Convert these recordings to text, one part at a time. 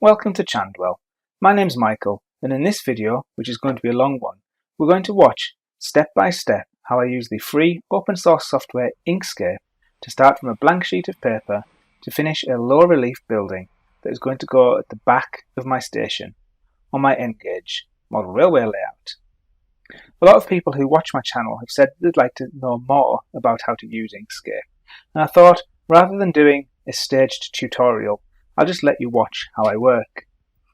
Welcome to Chandwell. My name's Michael, and in this video, which is going to be a long one, we're going to watch step by step how I use the free open source software Inkscape to start from a blank sheet of paper to finish a low relief building that is going to go at the back of my station on my N-gauge model railway layout. A lot of people who watch my channel have said they'd like to know more about how to use Inkscape, and I thought rather than doing a staged tutorial, I'll just let you watch how I work.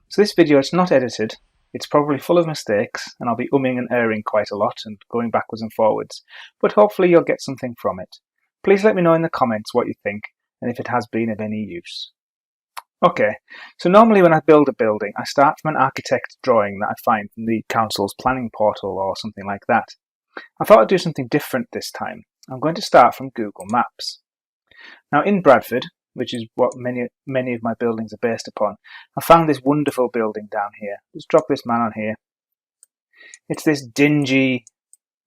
So this video is not edited, it's probably full of mistakes and I'll be umming and erring quite a lot and going backwards and forwards, but hopefully you'll get something from it. Please let me know in the comments what you think and if it has been of any use. Okay, so normally when I build a building I start from an architect's drawing that I find from the council's planning portal or something like that. I thought I'd do something different this time. I'm going to start from Google Maps. Now in Bradford, which is what many of my buildings are based upon, I found this wonderful building down here. Let's drop this man on here. It's this dingy,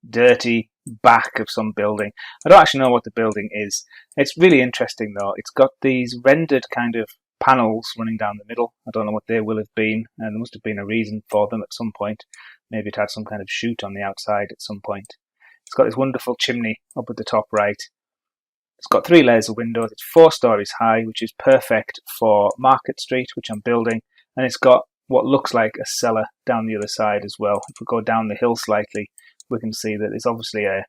dirty back of some building. I don't actually know what the building is. It's really interesting though. It's got these rendered kind of panels running down the middle. I don't know what they will have been, and there must have been a reason for them at some point. Maybe it had some kind of chute on the outside at some point. It's got this wonderful chimney up at the top right. It's got 3 layers of windows, it's 4 stories high, which is perfect for Market Street, which I'm building, and it's got what looks like a cellar down the other side as well. If we go down the hill slightly, we can see that there's obviously a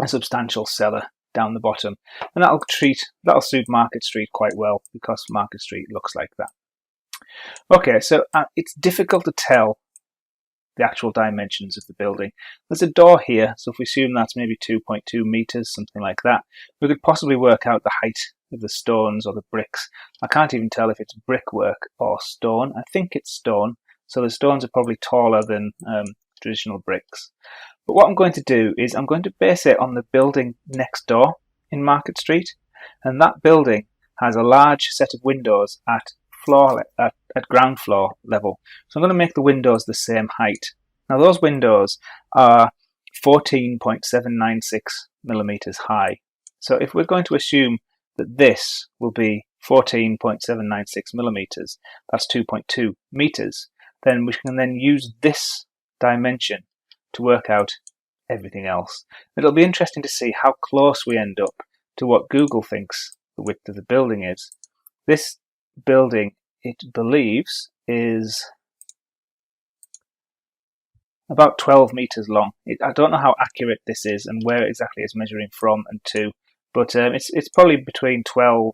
substantial cellar down the bottom, and that'll suit Market Street quite well because Market Street looks like that. Okay, so it's difficult to tell the actual dimensions of the building. There's a door here, so if we assume that's maybe 2.2 meters, something like that, we could possibly work out the height of the stones or the bricks. I can't even tell if it's brickwork or stone. I think it's stone, so the stones are probably taller than traditional bricks. But what I'm going to do is I'm going to base it on the building next door in Market Street, and that building has a large set of windows at ground floor level. So I'm going to make the windows the same height. Now those windows are 14.796 millimeters high. So if we're going to assume that this will be 14.796 millimeters, that's 2.2 meters, then we can then use this dimension to work out everything else. It'll be interesting to see how close we end up to what Google thinks the width of the building is. This building, it believes, is about 12 meters long. I don't know how accurate this is and where exactly it's measuring from and to, but it's probably between 10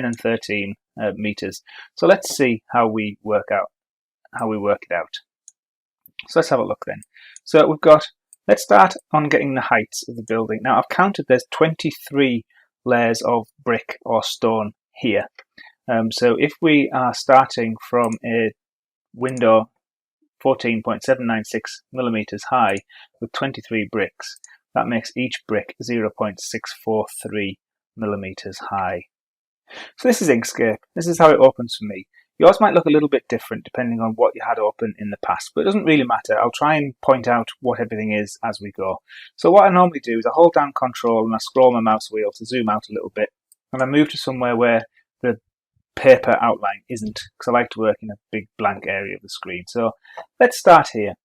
and 13 meters. So let's see how we work it out. So let's have a look then. So let's start on getting the heights of the building. Now I've counted there's 23 layers of brick or stone here. So if we are starting from a window 14.796 millimeters high with 23 bricks, that makes each brick 0.643 millimeters high. So this is Inkscape. This is how it opens for me. Yours might look a little bit different depending on what you had open in the past, but it doesn't really matter. I'll try and point out what everything is as we go. So what I normally do is I hold down Control and I scroll my mouse wheel to zoom out a little bit, and I move to somewhere where the paper outline isn't, because I like to work in a big blank area of the screen. So let's start here.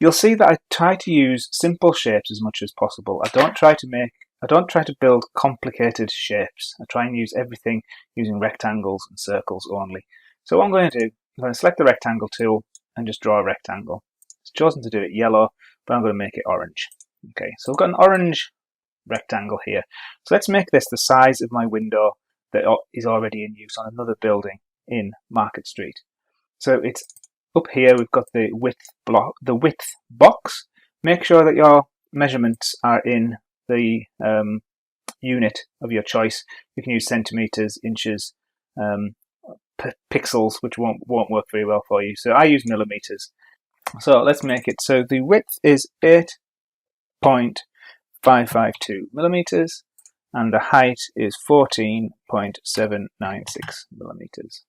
You'll see that I try to use simple shapes as much as possible. I don't try to build complicated shapes. I try and use everything using rectangles and circles only. So what I'm going to do, I'm going to select the rectangle tool and just draw a rectangle. It's chosen to do it yellow, but I'm going to make it orange. Okay, so I've got an orange rectangle here. So let's make this the size of my window that is already in use on another building in Market Street. So it's up here, we've got the width box. Make sure that your measurements are in the unit of your choice. You can use centimeters, inches, pixels, which won't work very well for you. So I use millimeters. So let's make it. So the width is 8.552 millimeters. And the height is 14.796 millimeters.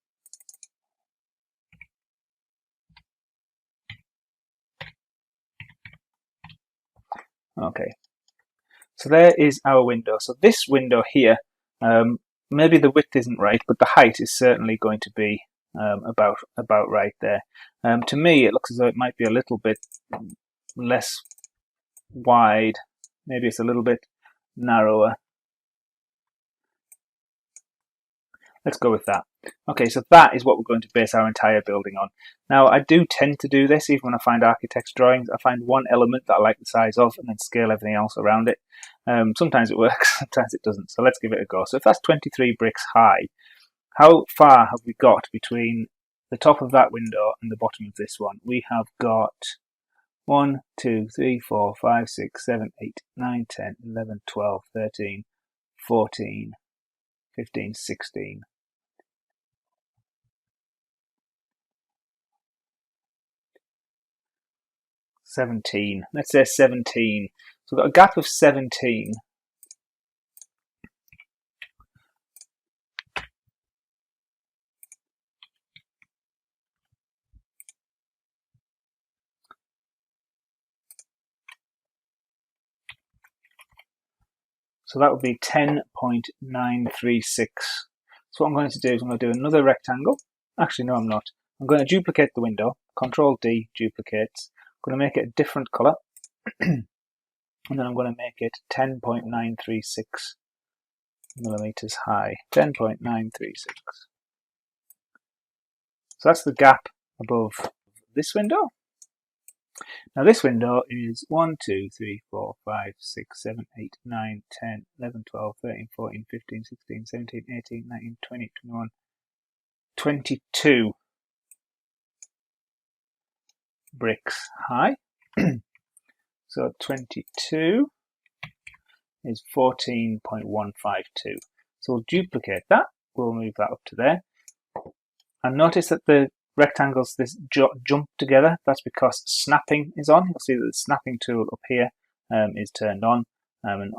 Okay, so there is our window. So this window here, maybe the width isn't right, but the height is certainly going to be about right there. To me, it looks as though it might be a little bit less wide. Maybe it's a little bit narrower. Let's go with that. Okay, so that is what we're going to base our entire building on. Now, I do tend to do this even when I find architect's drawings. I find one element that I like the size of and then scale everything else around it. Sometimes it works, sometimes it doesn't. So let's give it a go. So if that's 23 bricks high, how far have we got between the top of that window and the bottom of this one? We have got 1, 2, 3, 4, 5, 6, 7, 8, 9, 10, 11, 12, 13, 14, 15, 16. 17. Let's say 17. So we've got a gap of 17. So that would be 10.936. So what I'm going to do is I'm going to do another rectangle. Actually, no, I'm not. I'm going to duplicate the window. Control D, duplicates. I'm going to make it a different color. And then I'm going to make it 10.936 millimeters high. 10.936. So that's the gap above this window. Now this window is 1, 2, 3, 4, 5, 6, 7, 8, 9, 10, 11, 12, 13, 14, 15, 16, 17, 18, 19, 20, 21, 22 bricks high. So 22 is 14.152. So we'll duplicate that. We'll move that up to there. And notice that the rectangles jump together. That's because snapping is on. You'll see that the snapping tool up here is turned on, and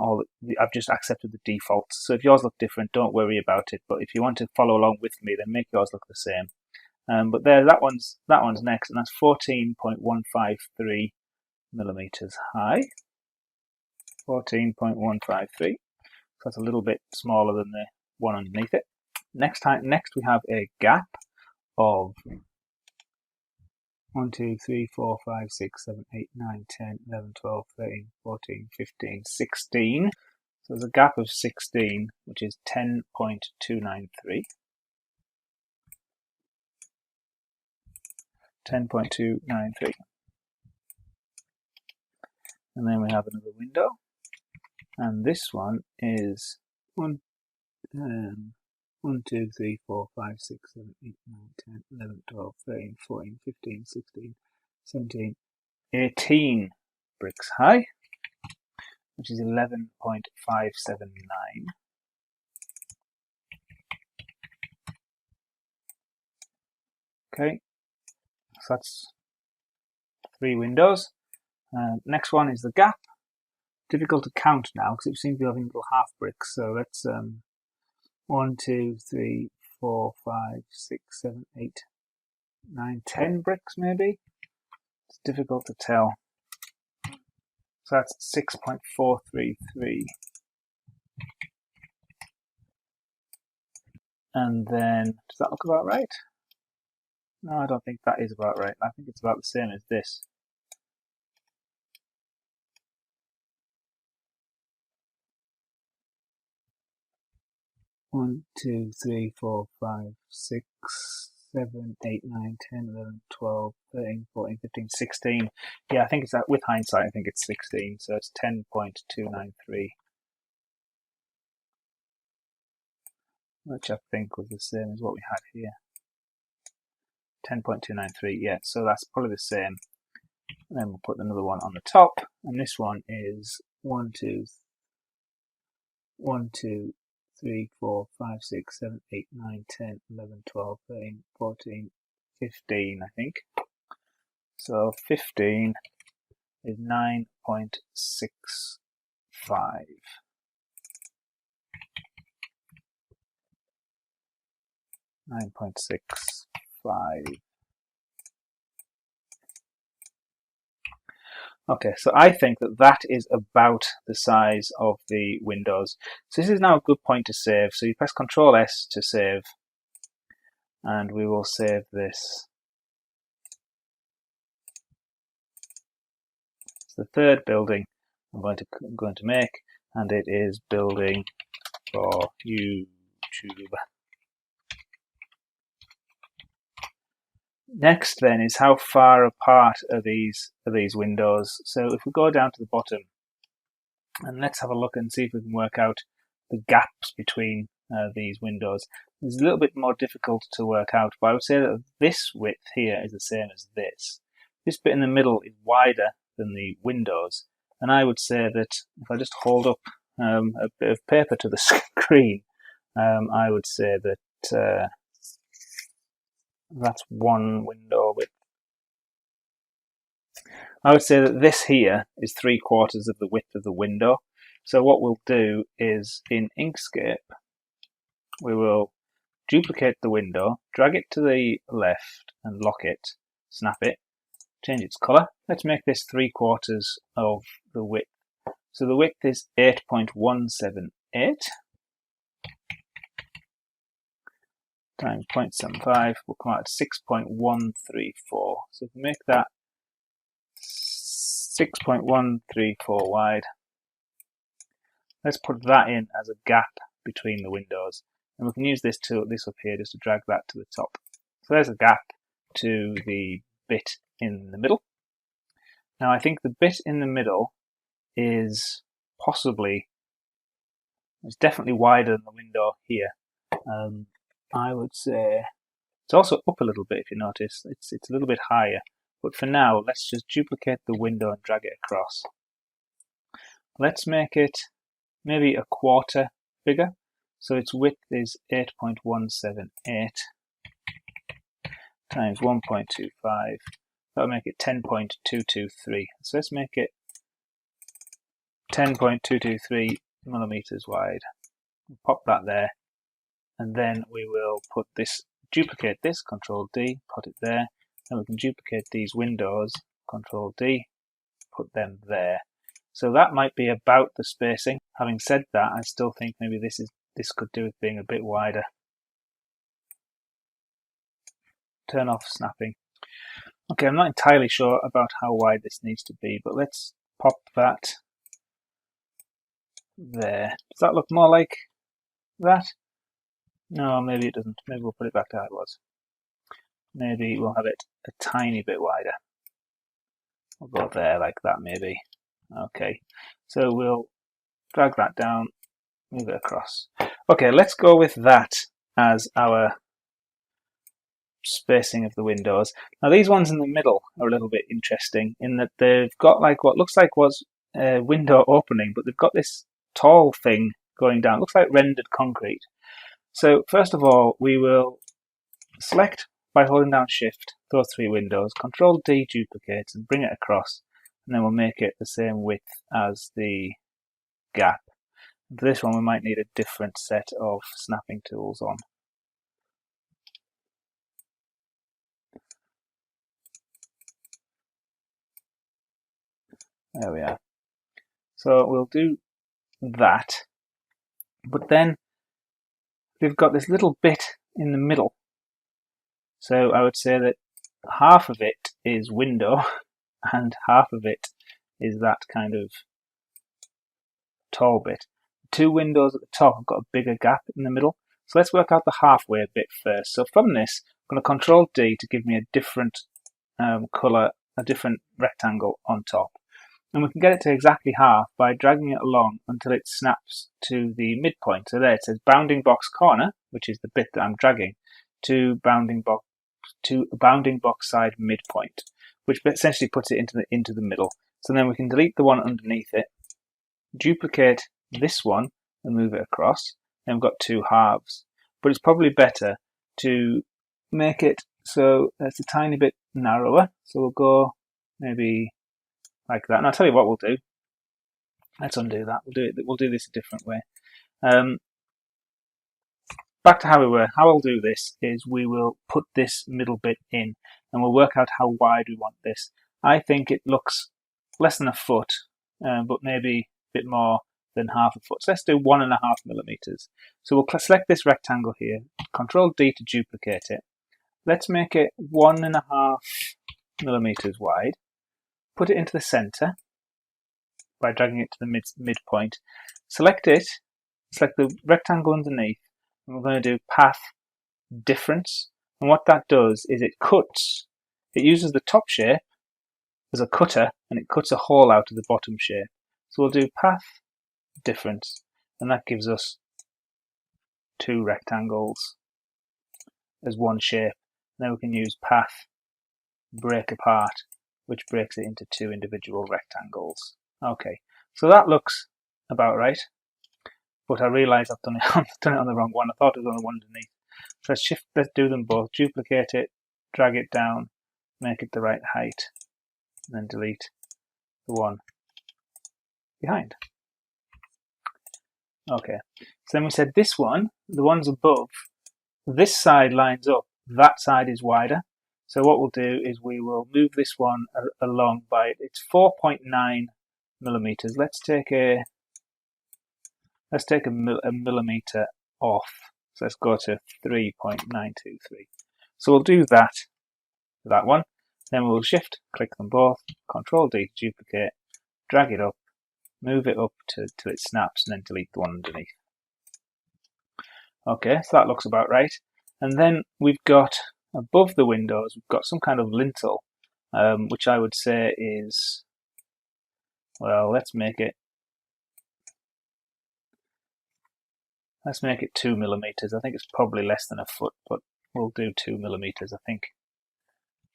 I've just accepted the defaults. So if yours look different, don't worry about it. But if you want to follow along with me, then make yours look the same. But there, that one's next, and that's 14.153 millimeters high. 14.153. So that's a little bit smaller than the one underneath it. Next we have a gap of 1, 2, 3, 4, 5, 6, 7, 8, 9, 10, 11, 12, 13, 14, 15, 16. So there's a gap of 16, which is 10.293. 10.293. And then we have another window. And this one is 1, 2, 3, 4, 5, 6, 7, 8, 9, 10, 11, 12, 13, 14, 15, 16, 17, 18 bricks high, which is 11.579. Okay, so that's 3 windows. Next one is the gap. Difficult to count now because it seems to be having little half bricks. So let's 1, 2, 3, 4, 5, 6, 7, 8, 9, 10 bricks maybe. It's difficult to tell. So that's 6.433. And then, does that look about right? No, I don't think that is about right. I think it's about the same as this. One, 2, 3, 4, 5, 6, 7, 8, 9, 10, 11, 12, 13, 14, 15, 16. Yeah, I think it's that. With hindsight, I think it's 16. So it's 10.293, which I think was the same as what we had here. 10.293. Yeah, so that's probably the same. And then we'll put another one on the top, and this one is 1, 2, 3, 4, 5, 6, 7, 8, 9, 10, 11, 12, 13, 14, 15, I think. So 15 is 9.65. 9.65. Okay, so I think that is about the size of the windows. So this is now a good point to save. So you press Ctrl S to save. and we will save this. It's the third building I'm going to make, and it is building for YouTube. Next then is how far apart are these windows. So if we go down to the bottom, and let's have a look and see if we can work out the gaps between these windows. It's a little bit more difficult to work out, but I would say that this width here is the same as this. This bit in the middle is wider than the windows, and I would say that if I just hold up a bit of paper to the screen, I would say that that's one window width. I would say that this here is 3/4 of the width of the window. So what we'll do is in Inkscape, we will duplicate the window, drag it to the left and lock it, snap it, change its colour. Let's make this 3/4 of the width. So the width is 8.178 times 0.75 will come out at 6.134. So if we make that 6.134 wide, let's put that in as a gap between the windows, and we can use this tool, this up here, just to drag that to the top. So there's a gap to the bit in the middle. Now I think the bit in the middle is it's definitely wider than the window here. I would say it's also up a little bit. If you notice, it's a little bit higher. But for now, let's just duplicate the window and drag it across. Let's make it maybe 1/4 bigger. So its width is 8.178 times 1.25. That'll make it 10.223. So let's make it 10.223 millimeters wide. We'll pop that there, and then we will duplicate this, Control D, put it there. Then we can duplicate these windows, Control D, put them there. So that might be about the spacing. Having said that, I still think maybe this could do with being a bit wider. Turn off snapping. Okay, I'm not entirely sure about how wide this needs to be, but let's pop that there. Does that look more like that? No, maybe it doesn't. Maybe we'll put it back to how it was. Maybe we'll have it a tiny bit wider. We'll go there like that maybe. Okay, so we'll drag that down, move it across. Okay, let's go with that as our spacing of the windows. Now these ones in the middle are a little bit interesting in that they've got like what looks like was a window opening, but they've got this tall thing going down. It looks like rendered concrete. So first of all, we will select by holding down Shift those three windows, Control D duplicates and bring it across, and then we'll make it the same width as the gap. For this one we might need a different set of snapping tools on. There we are. So we'll do that, but then we've got this little bit in the middle. So I would say that half of it is window and half of it is that kind of tall bit. The two windows at the top have got a bigger gap in the middle. So let's work out the halfway bit first. So from this, I'm going to Control D to give me a different colour, a different rectangle on top. And we can get it to exactly half by dragging it along until it snaps to the midpoint. So there it says bounding box corner, which is the bit that I'm dragging, to bounding box side midpoint, which essentially puts it into the middle. So then we can delete the one underneath it, duplicate this one and move it across. Then we've got two halves. But it's probably better to make it so it's a tiny bit narrower. So we'll go maybe like that. And I'll tell you what we'll do. Let's undo that. We'll do this a different way. Back to how we were. How I'll do this is we will put this middle bit in and we'll work out how wide we want this. I think it looks less than a foot, but maybe a bit more than half a foot. So let's do 1.5 millimeters. So we'll select this rectangle here, Control D to duplicate it. Let's make it 1.5 millimeters wide. Put it into the center by dragging it to the midpoint. Select it, select the rectangle underneath, and we're going to do path difference. And what that does is it uses the top shape as a cutter, and it cuts a hole out of the bottom shape. So we'll do path difference, and that gives us 2 rectangles as one shape. Now we can use path break apart, which breaks it into 2 individual rectangles. Okay, so that looks about right, but I realise I've done it on the wrong one. I thought it was on the one underneath. So let's do them both. Duplicate it, drag it down, make it the right height, and then delete the one behind. Okay, so then we said this one, the ones above, this side lines up, that side is wider. So what we'll do is we will move this one along by, it's 4.9 millimeters. Let's take a millimeter off. So let's go to 3.923. So we'll do that one. Then we'll shift click them both, Control D to duplicate, drag it up, move it up till it snaps, and then delete the one underneath. Okay, so that looks about right. And then we've got above the windows, we've got some kind of lintel, which I would say is, well, let's make it 2 millimeters. I think it's probably less than a foot, but we'll do 2 millimeters, I think.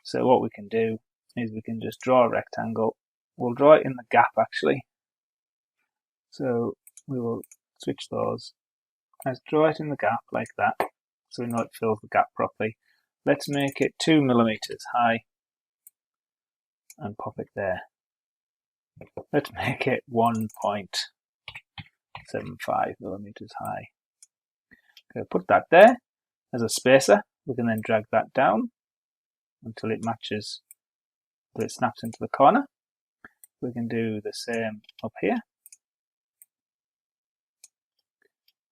So what we can do is we can just draw a rectangle. We'll draw it in the gap, actually. So we will switch those. Let's draw it in the gap like that, so we know it fills the gap properly. Let's make it 2 millimeters high and pop it there. Let's make it 1.75 millimeters high. Okay, put that there as a spacer. We can then drag that down until it matches, until it snaps into the corner. We can do the same up here.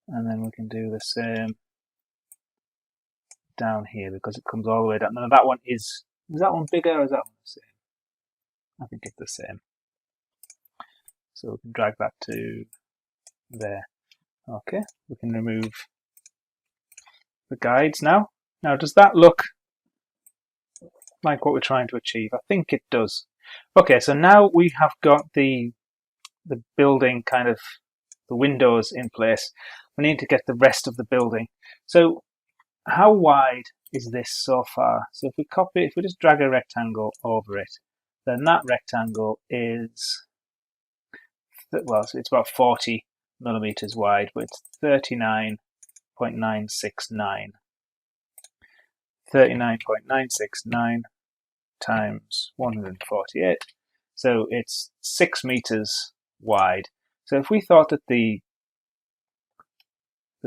And then we can do the same down here because it comes all the way down. Now that one is that one bigger or is that one the same? I think it's the same. So we can drag that to there. Okay, we can remove the guides now. Now does that look like what we're trying to achieve? I think it does. Okay, so now we have got the building, kind of the windows in place. We need to get the rest of the building. So how wide is this so far? So if we just drag a rectangle over it, then that rectangle is, well, so it's about 40 millimeters wide, but it's 39.969. 39.969 times 148. So it's 6 meters wide. So if we thought that the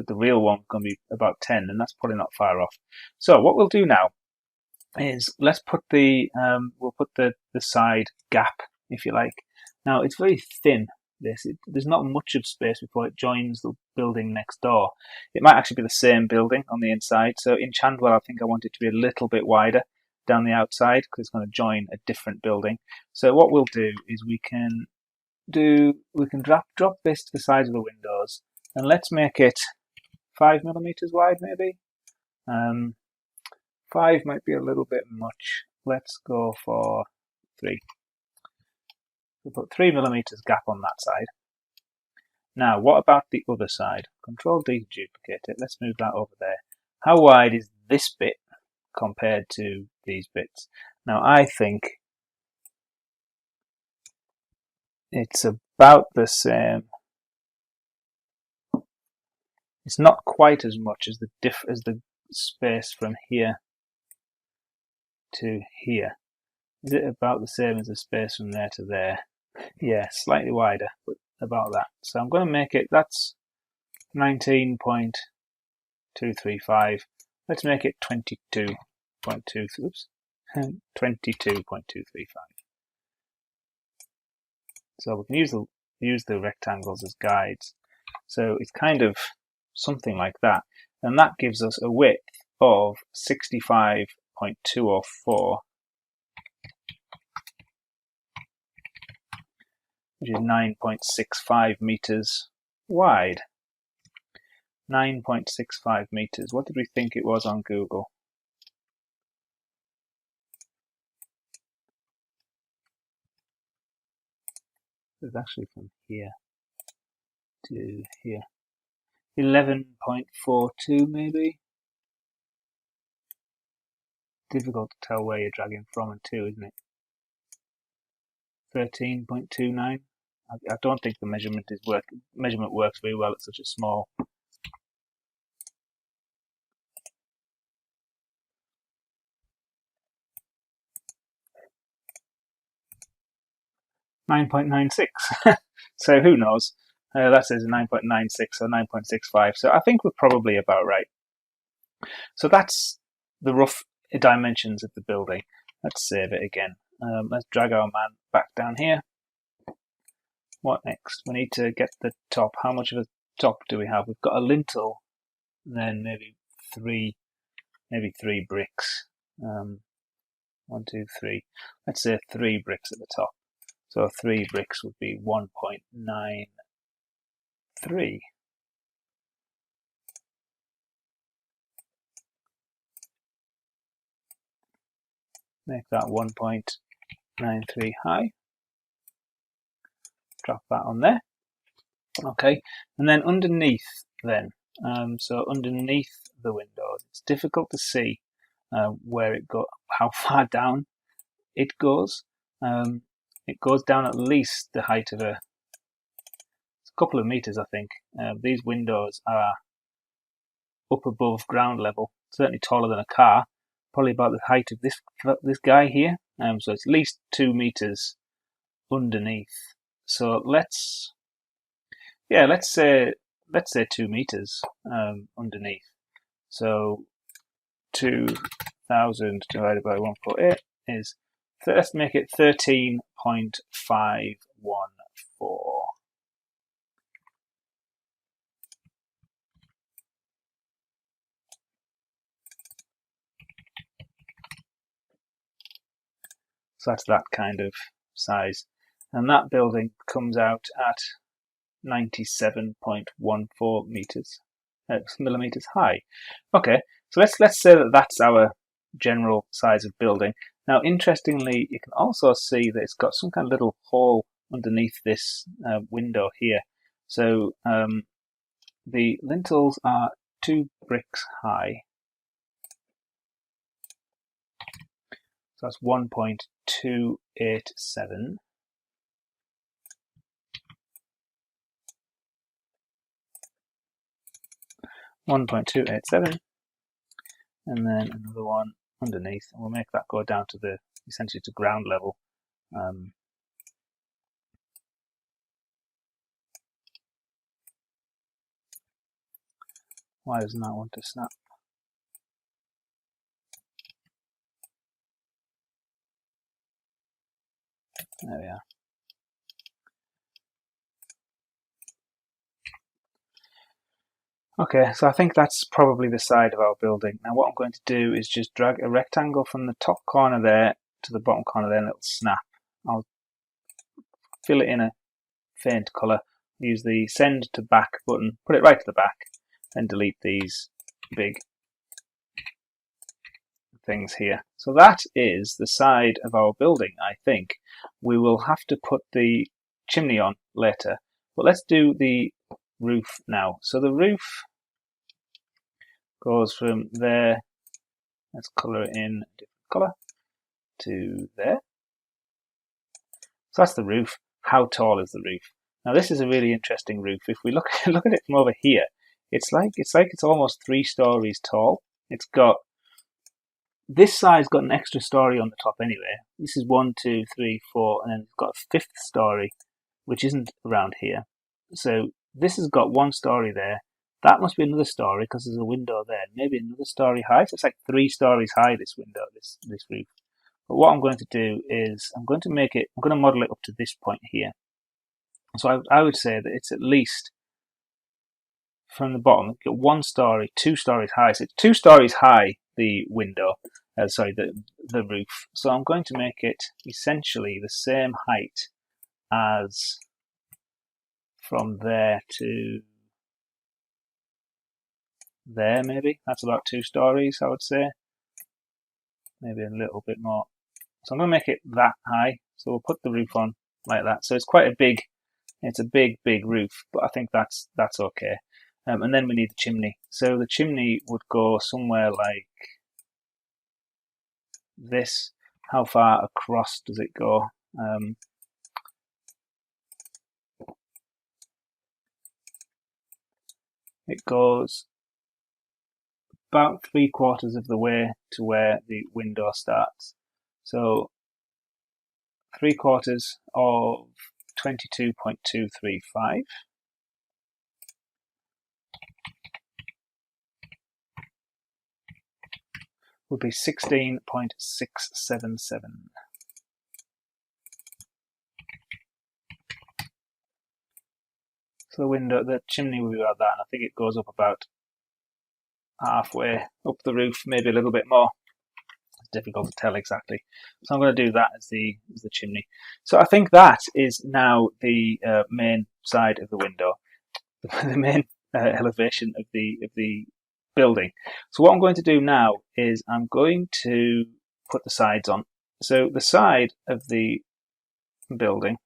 real one was going to be about 10, then that's probably not far off. So what we'll do now is let's put we'll put the side gap, if you like. Now it's very thin. There's not much of space before it joins the building next door. It might actually be the same building on the inside. So in Chandwell, I think I want it to be a little bit wider down the outside because it's going to join a different building. So what we'll do is we can drop this to the sides of the windows, and let's make it 5 millimeters wide, maybe. 5 might be a little bit much. Let's go for 3. We'll put 3 millimeters gap on that side. Now, what about the other side? Control D to duplicate it. Let's move that over there. How wide is this bit compared to these bits? Now, I think it's about the same. It's not quite as much as the space from here to here. Is it about the same as the space from there to there? Yeah, slightly wider, but about that. So I'm going to make it, that's 19.235. Let's make it 22.2. Oops, 22.235. So we can use the use the rectangles as guides. So it's kind of something like that. And that gives us a width of 65.204, which is 9.65 meters wide. 9.65 meters. What did we think it was on Google? It's actually from here to here. 11.42 maybe? Difficult to tell where you're dragging from and to, isn't it? 13.29. I don't think the measurement works very well at such a small. 9.96. So who knows? That says 9.96 or 9.65. So I think we're probably about right. So that's the rough dimensions of the building. Let's save it again. Let's drag our man back down here. What next? We need to get the top. How much of a top do we have? We've got a lintel, then maybe three bricks. 1, 2, 3. Let's say 3 bricks at the top. So 3 bricks would be 1.93. Make that 1.93 high. Drop that on there. Okay, and then underneath then. So underneath the windows, it's difficult to see where it goes, how far down it goes. It goes down at least the height of a couple of meters, I think. These windows are up above ground level, certainly taller than a car, probably about the height of this guy here. So it's at least 2 meters underneath. So let's say 2 meters underneath. So 2,000 divided by 1.8 is, let's make it 13.514. So that's that kind of size. And that building comes out at 97.14 millimeters high. Okay, so let's say that that's our general size of building. Now, interestingly, you can also see that it's got some kind of little hole underneath this window here. So the lintels are 2 bricks high. So that's 1.287. And then another one underneath, and we'll make that go down to essentially to ground level. Why doesn't that want to snap? There we are. Okay, so I think that's probably the side of our building. Now what I'm going to do is just drag a rectangle from the top corner there to the bottom corner there, and it'll snap. I'll fill it in a faint colour, use the send to back button, put it right to the back, and delete these big things here. So that is the side of our building, I think. We will have to put the chimney on later, but let's do the roof now. So the roof goes from there, let's colour it in a different colour, to there. So that's the roof. How tall is the roof? Now this is a really interesting roof. If we look at it from over here, it's almost 3 stories tall. It's got, this side's got an extra story on the top anyway. This is 1, 2, 3, 4, and then it's got a 5th story, which isn't around here. So this has got 1 story there. That must be another story because there's a window there. Maybe another story high. So it's like 3 stories high, this window, this roof. But what I'm going to do is I'm going to model it up to this point here. So I would say that it's at least from the bottom, get 1 story, 2 stories high. So it's 2 stories high, the window, the roof. So I'm going to make it essentially the same height as from there to there, maybe. That's about 2 stories, I would say. Maybe a little bit more. So I'm going to make it that high. So we'll put the roof on like that. So it's quite a big, it's a big roof, but I think that's okay. And then we need the chimney. So the chimney would go somewhere like this. How far across does it go? It goes about 3/4 of the way to where the window starts. So 3/4 of 22.235 would be 16.677. So the chimney will be about that, and I think it goes up about halfway up the roof, maybe a little bit more. It's difficult to tell exactly. So I'm going to do that as the chimney. So I think that is now the main side of the window, the main elevation of the building. So what I'm going to do now is I'm going to put the sides on. So the side of the building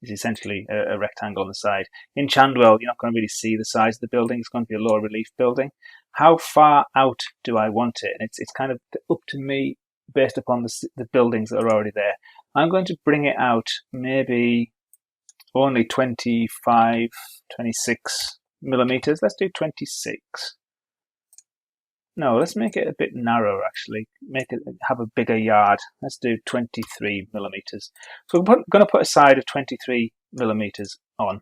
is essentially a rectangle on the side. In Chandwell, you're not going to really see the size of the building. It's going to be a low relief building. How far out do I want it? And it's kind of up to me based upon the buildings that are already there. I'm going to bring it out maybe only 25, 26 millimeters. Let's do 26. No, let's make it a bit narrower actually. Make it have a bigger yard. Let's do 23 millimeters. So we're going to put a side of 23 millimeters on.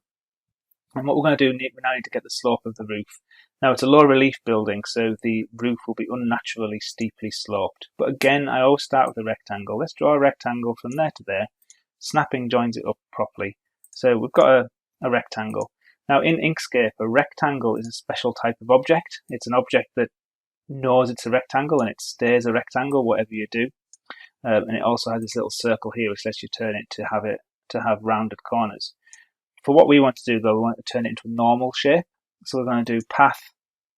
And what we're going to do, we now need to get the slope of the roof. Now it's a low relief building, so the roof will be unnaturally steeply sloped. But again, I always start with a rectangle. Let's draw a rectangle from there to there. Snapping joins it up properly. So we've got a rectangle. Now in Inkscape, a rectangle is a special type of object. It's an object that knows it's a rectangle and it stays a rectangle whatever you do, and it also has this little circle here which lets you turn it to have rounded corners. For what we want to do though, we want to turn it into a normal shape, so we're going to do path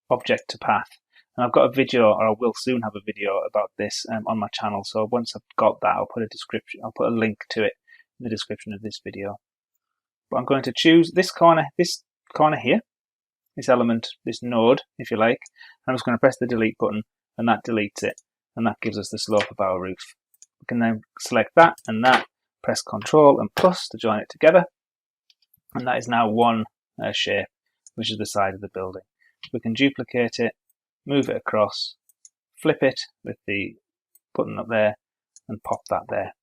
object to path, and I've got a video, or I will soon have a video about this on my channel, so once I've got that I'll put a link to it in the description of this video. But I'm going to choose this corner here, this element, this node, if you like. I'm just going to press the delete button, and that deletes it, and that gives us the slope of our roof. We can then select that and that, press Ctrl and plus to join it together, and that is now one shape, which is the side of the building. We can duplicate it, move it across, flip it with the button up there, and pop that there.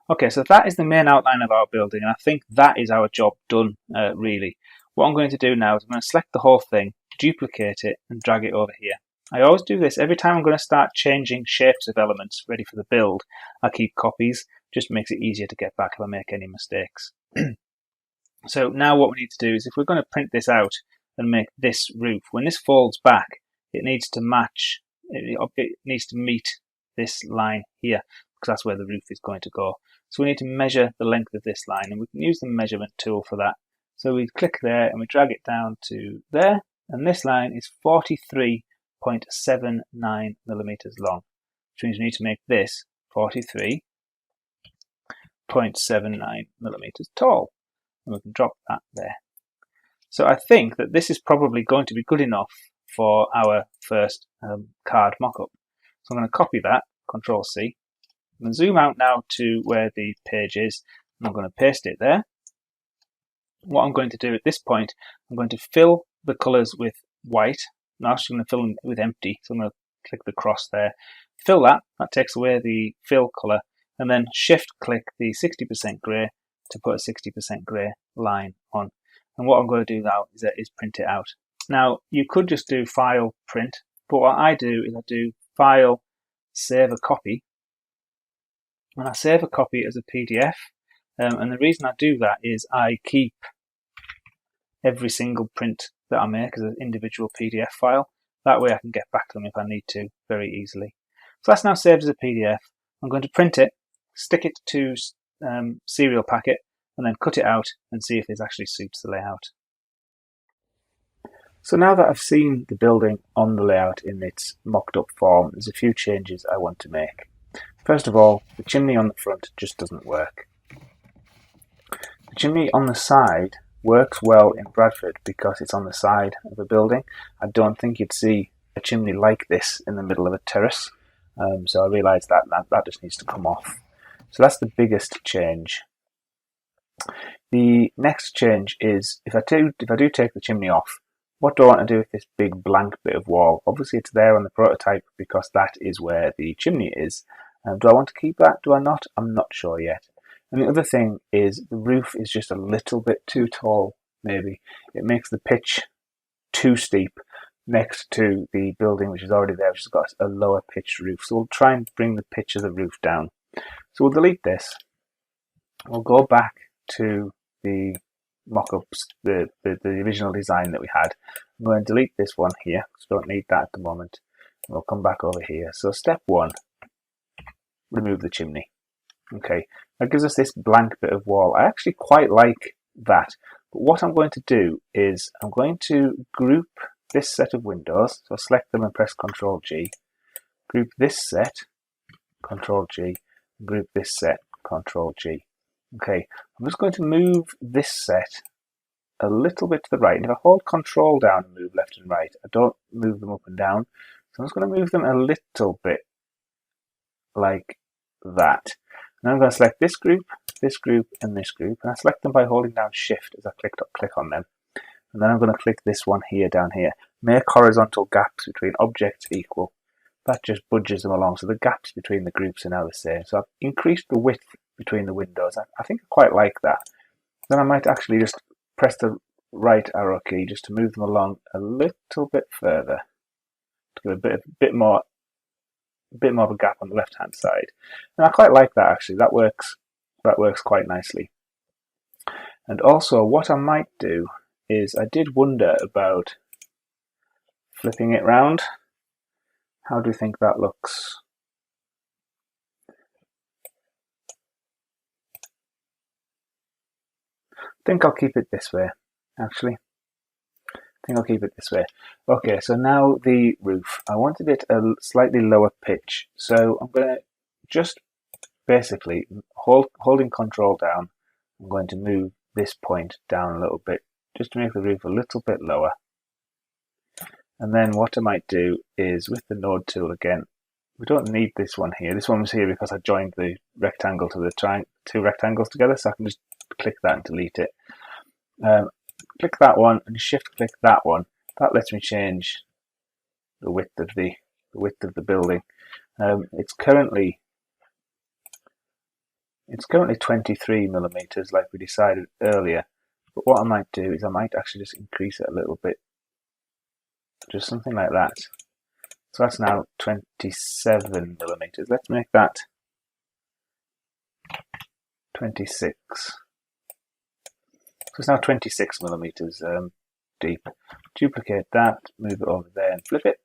Okay, so that is the main outline of our building, and I think that is our job done, really. What I'm going to do now is I'm going to select the whole thing, duplicate it, and drag it over here. I always do this every time I'm going to start changing shapes of elements ready for the build. I keep copies, just makes it easier to get back if I make any mistakes. So now what we need to do is, if we're going to print this out and make this roof, when this folds back, it needs to match, it needs to meet this line here, because that's where the roof is going to go. So we need to measure the length of this line, and we can use the measurement tool for that. So we click there and we drag it down to there, and this line is 43.79 millimeters long, which means we need to make this 43.79 millimeters tall, and we can drop that there. So I think that this is probably going to be good enough for our first card mock-up. So I'm going to copy that, Control C. I'm going to zoom out now to where the page is, and I'm going to paste it there. What I'm going to do at this point, I'm going to fill the colours with white. I'm actually going to fill them with empty, so I'm going to click the cross there. Fill that takes away the fill colour, and then shift click the 60% grey to put a 60% grey line on. And what I'm going to do now is print it out. Now, you could just do File, Print, but what I do is I do File, Save a Copy, and I save a copy as a PDF, And the reason I do that is I keep every single print that I make as an individual PDF file. That way I can get back to them if I need to very easily. So that's now saved as a PDF. I'm going to print it, stick it to serial packet, and then cut it out and see if this actually suits the layout. So now that I've seen the building on the layout in its mocked up form, there's a few changes I want to make. First of all, the chimney on the front just doesn't work. The chimney on the side works well in Bradford because it's on the side of a building. I don't think you'd see a chimney like this in the middle of a terrace, so I realised that just needs to come off. So that's the biggest change. The next change is if I do take the chimney off, what do I want to do with this big blank bit of wall? Obviously it's there on the prototype because that is where the chimney is. Do I want to keep that? Do I not? I'm not sure yet. And the other thing is the roof is just a little bit too tall, maybe. It makes the pitch too steep next to the building which is already there, which has got a lower pitched roof. So we'll try and bring the pitch of the roof down. So we'll delete this. We'll go back to the mock-ups, the original design that we had. I'm going to delete this one here, because we don't need that at the moment. And we'll come back over here. So step one, remove the chimney. Okay, that gives us this blank bit of wall. I actually quite like that. But what I'm going to do is I'm going to group this set of windows. So select them and press Ctrl G. Group this set, Ctrl G. Group this set, Ctrl G. Okay, I'm just going to move this set a little bit to the right. And if I hold Control down and move left and right, I don't move them up and down. So I'm just going to move them a little bit like that. Now I'm going to select this group, and this group. And I select them by holding down Shift as I click on them. And then I'm going to click this one here down here. Make horizontal gaps between objects equal. That just budges them along. So the gaps between the groups are now the same. So I've increased the width between the windows. I think I quite like that. Then I might actually just press the right arrow key just to move them along a little bit further to give a bit more of a gap on the left hand side. And I quite like that actually. That works quite nicely. And also what I might do is I did wonder about flipping it round. How do you think that looks? I think I'll keep it this way, actually. I think I'll keep it this way. Okay, so now the roof. I wanted it a slightly lower pitch, so I'm going to just basically, holding Control down, I'm going to move this point down a little bit, just to make the roof a little bit lower. And then what I might do is with the node tool again, we don't need this one here. This one was here because I joined the rectangle to the two rectangles together, so I can just click that and delete it. Click that one and shift click that one. That lets me change the width of the building. It's currently 23 millimeters, like we decided earlier. But what I might do is I might actually just increase it a little bit, just something like that. So that's now 27 millimeters. Let's make that 26. So it's now 26 millimeters deep. Duplicate that, move it over there and flip it.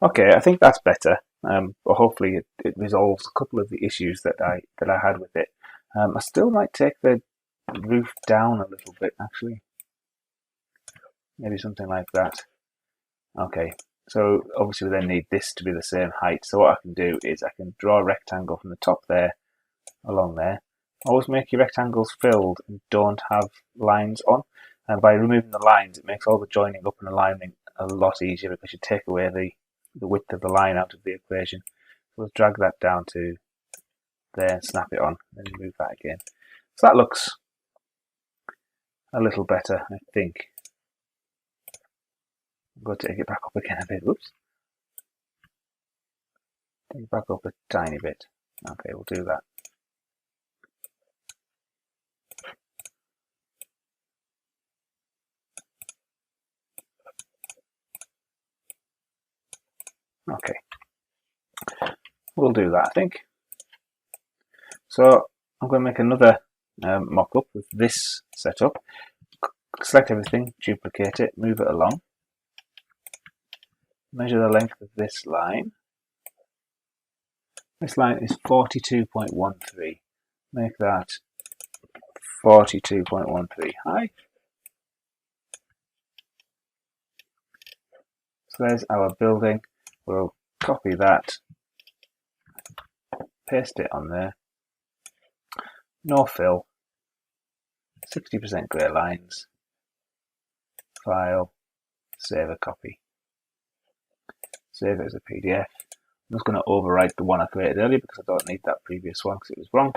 Okay, I think that's better. But hopefully it resolves a couple of the issues that I had with it. I still might take the roof down a little bit actually. Maybe something like that. Okay, so obviously we then need this to be the same height. So what I can do is I can draw a rectangle from the top there, along there. Always make your rectangles filled and don't have lines on. And by removing the lines, it makes all the joining up and aligning a lot easier because you take away the width of the line out of the equation. So let's drag that down to there and snap it on, and then move that again. So that looks a little better, I think. I'm going to take it back up again a bit. Whoops. Take it back up a tiny bit. Okay, we'll do that. Okay. We'll do that, I think. So I'm going to make another mock-up with this setup. Select everything, duplicate it, move it along. Measure the length of this line. This line is 42.13. Make that 42.13 high. So there's our building. We'll copy that, paste it on there. No fill, 60% grey lines. File, save a copy. Save it as a PDF. I'm just going to overwrite the one I created earlier because I don't need that previous one because it was wrong.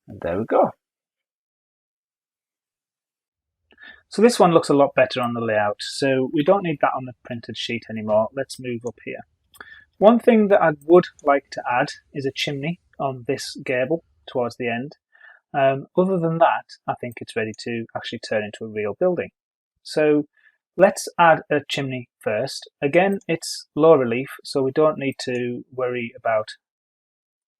And there we go. So this one looks a lot better on the layout. So we don't need that on the printed sheet anymore. Let's move up here. One thing that I would like to add is a chimney on this gable towards the end. Other than that, I think it's ready to actually turn into a real building. So let's add a chimney first. Again, it's low relief, so we don't need to worry about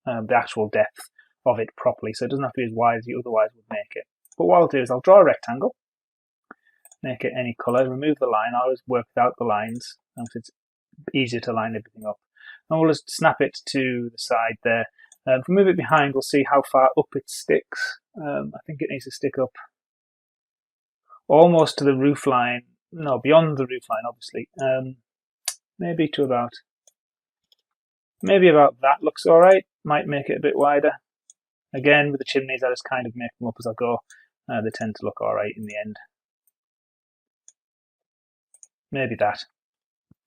the actual depth of it properly. So it doesn't have to be as wide as you otherwise would make it. But what I'll do is I'll draw a rectangle, make it any colour, remove the line. I always work without the lines, because it's easier to line everything up. And we'll just snap it to the side there. If we move it behind, we'll see how far up it sticks. I think it needs to stick up almost to the roof line. No, beyond the roof line, obviously. Maybe about that looks alright. Might make it a bit wider. Again, with the chimneys, I just kind of make them up as I go. They tend to look alright in the end. Maybe that.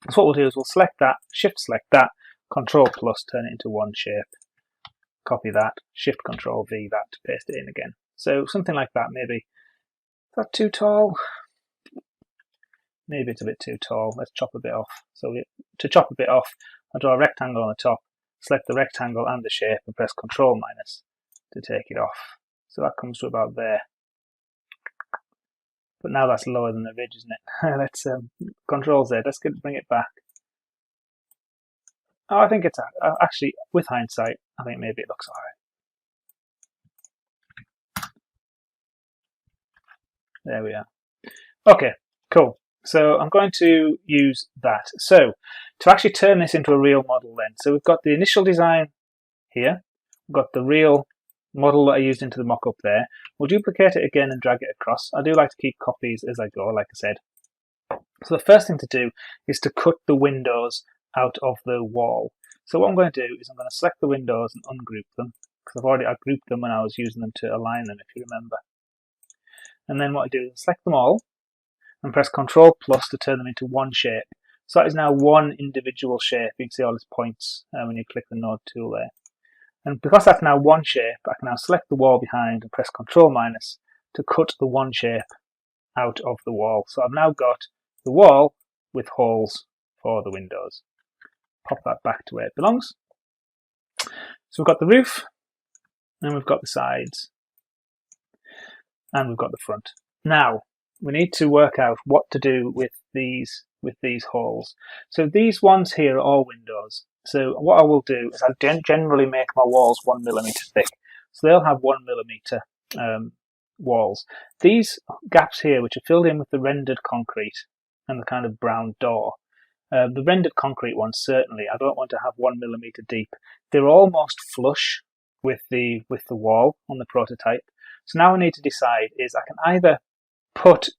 So what we'll do is we'll select that, shift select that, Control plus, turn it into one shape. Copy that, shift Control V that to paste it in again. So something like that maybe. Is that too tall? Maybe it's a bit too tall. Let's chop a bit off. So to chop a bit off, I'll draw a rectangle on the top, select the rectangle and the shape and press Control minus to take it off. So that comes to about there. But now that's lower than the ridge, isn't it? Let's Control Z, let's bring it back. Oh, I think it's actually, with hindsight, I think maybe it looks alright. There we are. Okay, cool. So I'm going to use that. So to actually turn this into a real model then, so we've got the initial design here, we've got the real model that I used into the mock-up there. We'll duplicate it again and drag it across. I do like to keep copies as I go, like I said. So the first thing to do is to cut the windows out of the wall. So what I'm going to do is I'm going to select the windows and ungroup them, because I grouped them when I was using them to align them, if you remember. And then what I do is select them all and press Control plus to turn them into one shape. So that is now one individual shape. You can see all its points when you click the node tool there. And because that's now one shape, I can now select the wall behind and press Control minus to cut the one shape out of the wall. So I've now got the wall with holes for the windows. Pop that back to where it belongs. So we've got the roof, and we've got the sides, and we've got the front. Now we need to work out what to do with these holes. So these ones here are all windows. So what I will do is I generally make my walls 1mm thick. So they'll have 1mm walls. These gaps here, which are filled in with the rendered concrete and the kind of brown door, the rendered concrete ones certainly, I don't want to have 1mm deep. They're almost flush with the wall on the prototype. So now I need to decide is I can either put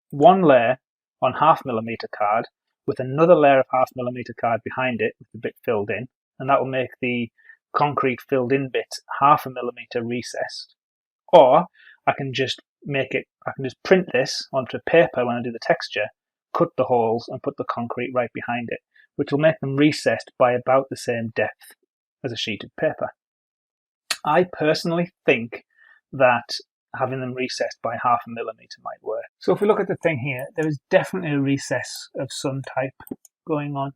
one layer on 0.5mm card with another layer of 0.5mm card behind it with the bit filled in, and that will make the concrete filled in bit 0.5mm recessed. Or I can just print this onto paper when I do the texture, cut the holes and put the concrete right behind it, which will make them recessed by about the same depth as a sheet of paper. I personally think that having them recessed by 0.5mm might work. So if we look at the thing here, there is definitely a recess of some type going on.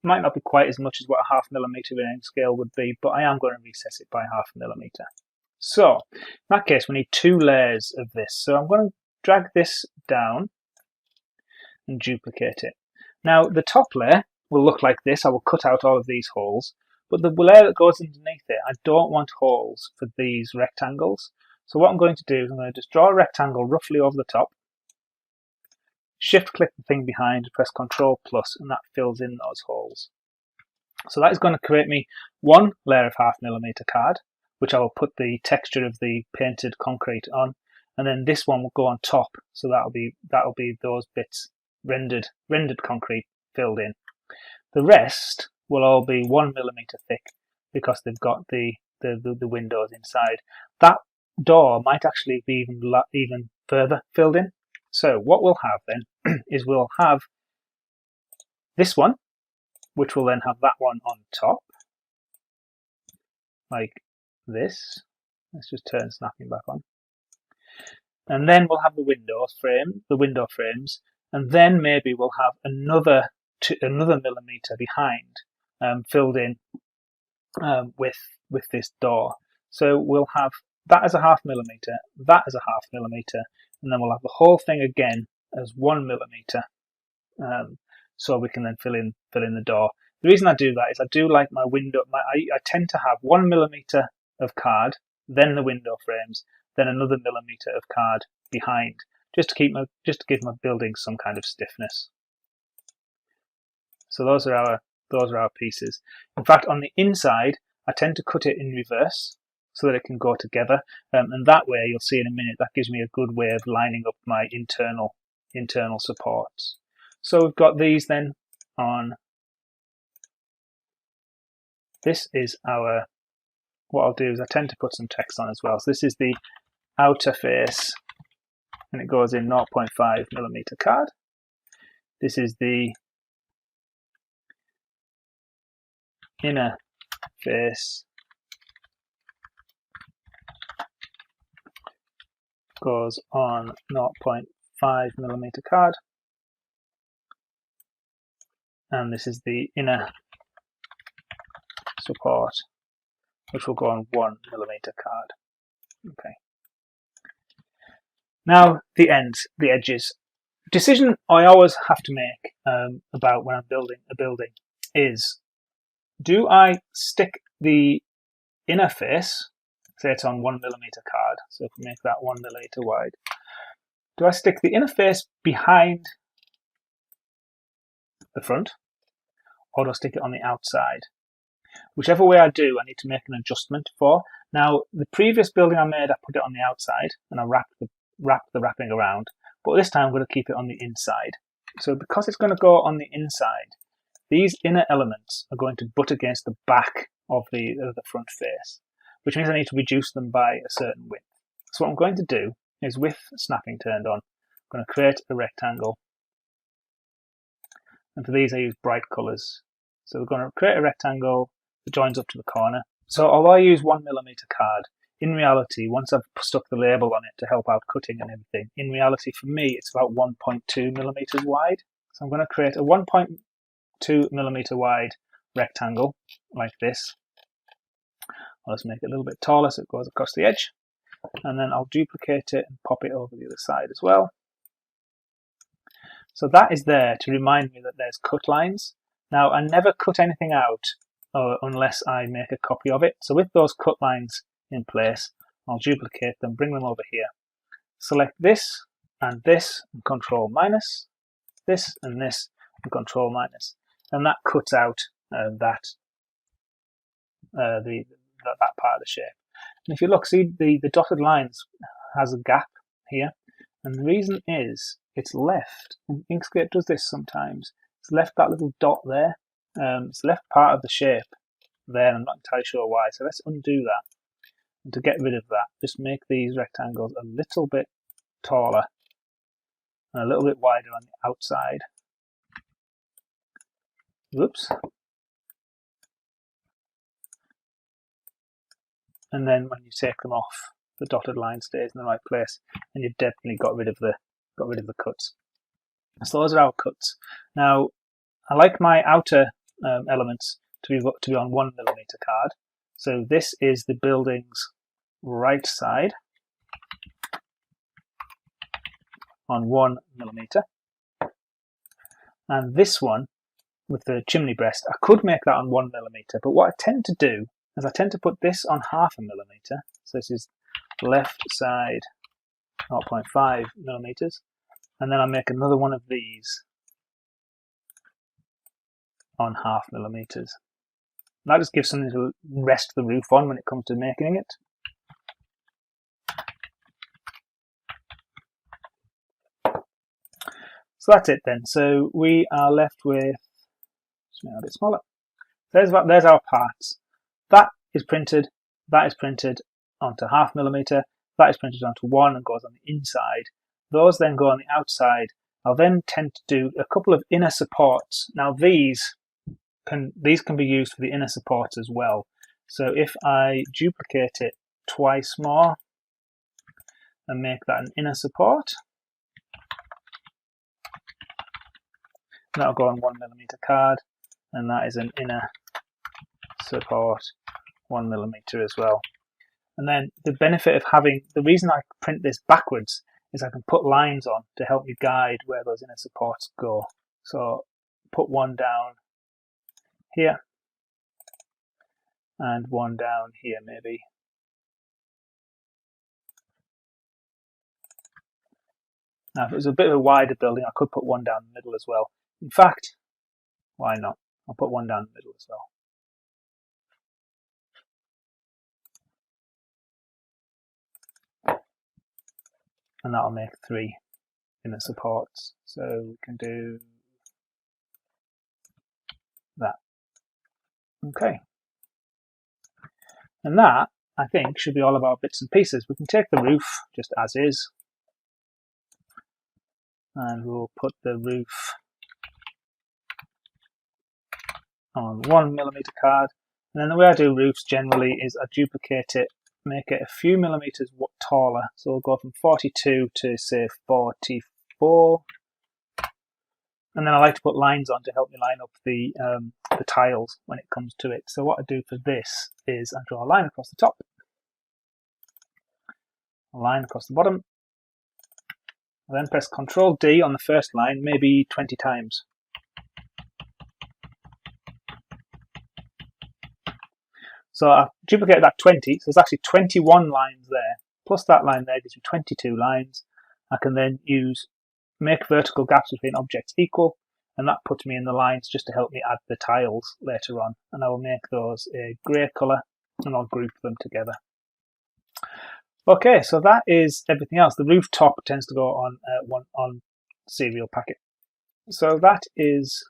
It might not be quite as much as what a 0.5mm in scale would be, but I am going to recess it by 0.5mm. So in that case, we need 2 layers of this. So I'm going to drag this down and duplicate it. Now the top layer will look like this. I will cut out all of these holes, but the layer that goes underneath it, I don't want holes for these rectangles. So what I'm going to do is I'm going to just draw a rectangle roughly over the top, shift click the thing behind, press Ctrl+, and that fills in those holes. So that is going to create me one layer of 0.5mm card, which I will put the texture of the painted concrete on, and then this one will go on top. So that'll be those bits rendered concrete filled in. The rest will all be 1mm thick because they've got the windows inside. That door might actually be even further filled in. So what we'll have then is we'll have this one, which will then have that one on top, like this. Let's just turn snapping back on. And then we'll have the window frames, and then maybe we'll have another millimeter behind, filled in with this door. So we'll have that as a 0.5mm, that as a 0.5mm, and then we'll have the whole thing again as 1mm. So we can then fill in the door. The reason I do that is I do like my window. I tend to have 1mm of card, then the window frames, then another millimeter of card behind, just to give my building some kind of stiffness. So those are our pieces. In fact, on the inside, I tend to cut it in reverse so that it can go together, and that way you'll see in a minute that gives me a good way of lining up my internal supports. So we've got these then on. This is our. What I'll do is I tend to put some text on as well. So this is the outer face, and it goes in 0.5mm card. This is the inner face, goes on 0.5mm card, and this is the inner support, which will go on 1mm card. Okay. Now the ends, the edges. Decision I always have to make about when I'm building a building is, do I stick the inner face, say it's on 1mm card, so if we make that 1mm wide, do I stick the inner face behind the front, or do I stick it on the outside? Whichever way I do, I need to make an adjustment for. Now, the previous building I made, I put it on the outside and I wrapped the wrapping around, but this time I'm going to keep it on the inside. So because it's going to go on the inside, these inner elements are going to butt against the back of the front face, which means I need to reduce them by a certain width. So what I'm going to do is, with snapping turned on, I'm going to create a rectangle. And for these I use bright colours. So we're going to create a rectangle that joins up to the corner. So although I use 1mm card, in reality, once I've stuck the label on it to help out cutting and everything, in reality for me it's about 1.2mm wide. So I'm going to create a 1.2mm wide rectangle like this. I'll just make it a little bit taller so it goes across the edge, and then I'll duplicate it and pop it over the other side as well. So that is there to remind me that there's cut lines. Now, I never cut anything out unless I make a copy of it. So with those cut lines in place, I'll duplicate them, bring them over here. Select this and Control minus, this and Control minus. And that cuts out that part of the shape. And if you look, see the dotted lines has a gap here. And the reason is it's left, and Inkscape does this sometimes, it's left that little dot there. It's left part of the shape there, and I'm not entirely sure why. So let's undo that. And to get rid of that, just make these rectangles a little bit taller and a little bit wider on the outside. Whoops. And then when you take them off, the dotted line stays in the right place, and you've definitely got rid of the cuts. So those are our cuts. Now, I like my outer elements to be on 1mm card. So this is the building's right side on 1mm, and this one with the chimney breast, I could make that on 1mm, but what I tend to do is I tend to put this on 0.5mm. So this is left side 0.5 millimeters, and then I'll make another one of these on 0.5 millimeters. That just gives something to rest the roof on when it comes to making it. So that's it then. So we are left with, just make it a bit smaller. There's our parts. That is printed onto 0.5 millimeter. That is printed onto 1 and goes on the inside. Those then go on the outside. I'll then tend to do a couple of inner supports. Now these can be used for the inner supports as well. So if I duplicate it twice more and make that an inner support, that'll go on 1 millimeter card, and that is an inner support 1 millimeter as well. And then the benefit of having, the reason I print this backwards is I can put lines on to help me guide where those inner supports go. So put one down here and one down here maybe. Now if it was a bit of a wider building, I could put one down the middle as well. In fact, why not? I'll put one down the middle as well. And that'll make 3 inner supports. So we can do that. Okay. And that, I think, should be all of our bits and pieces. We can take the roof just as is, and we'll put the roof on 1 millimeter card. And then the way I do roofs generally is I duplicate it, make it a few millimeters taller. So we'll go from 42 to say 44. And then I like to put lines on to help me line up the tiles when it comes to it. So what I do for this is I draw a line across the top, a line across the bottom. I then press Ctrl D on the first line, maybe 20 times. So I duplicated that 20, so there's actually 21 lines there. Plus that line there gives me 22 lines. I can then make vertical gaps between objects equal, and that puts me in the lines just to help me add the tiles later on. And I will make those a grey colour, and I'll group them together. Okay, so that is everything else. The rooftop tends to go on serial packet. So that is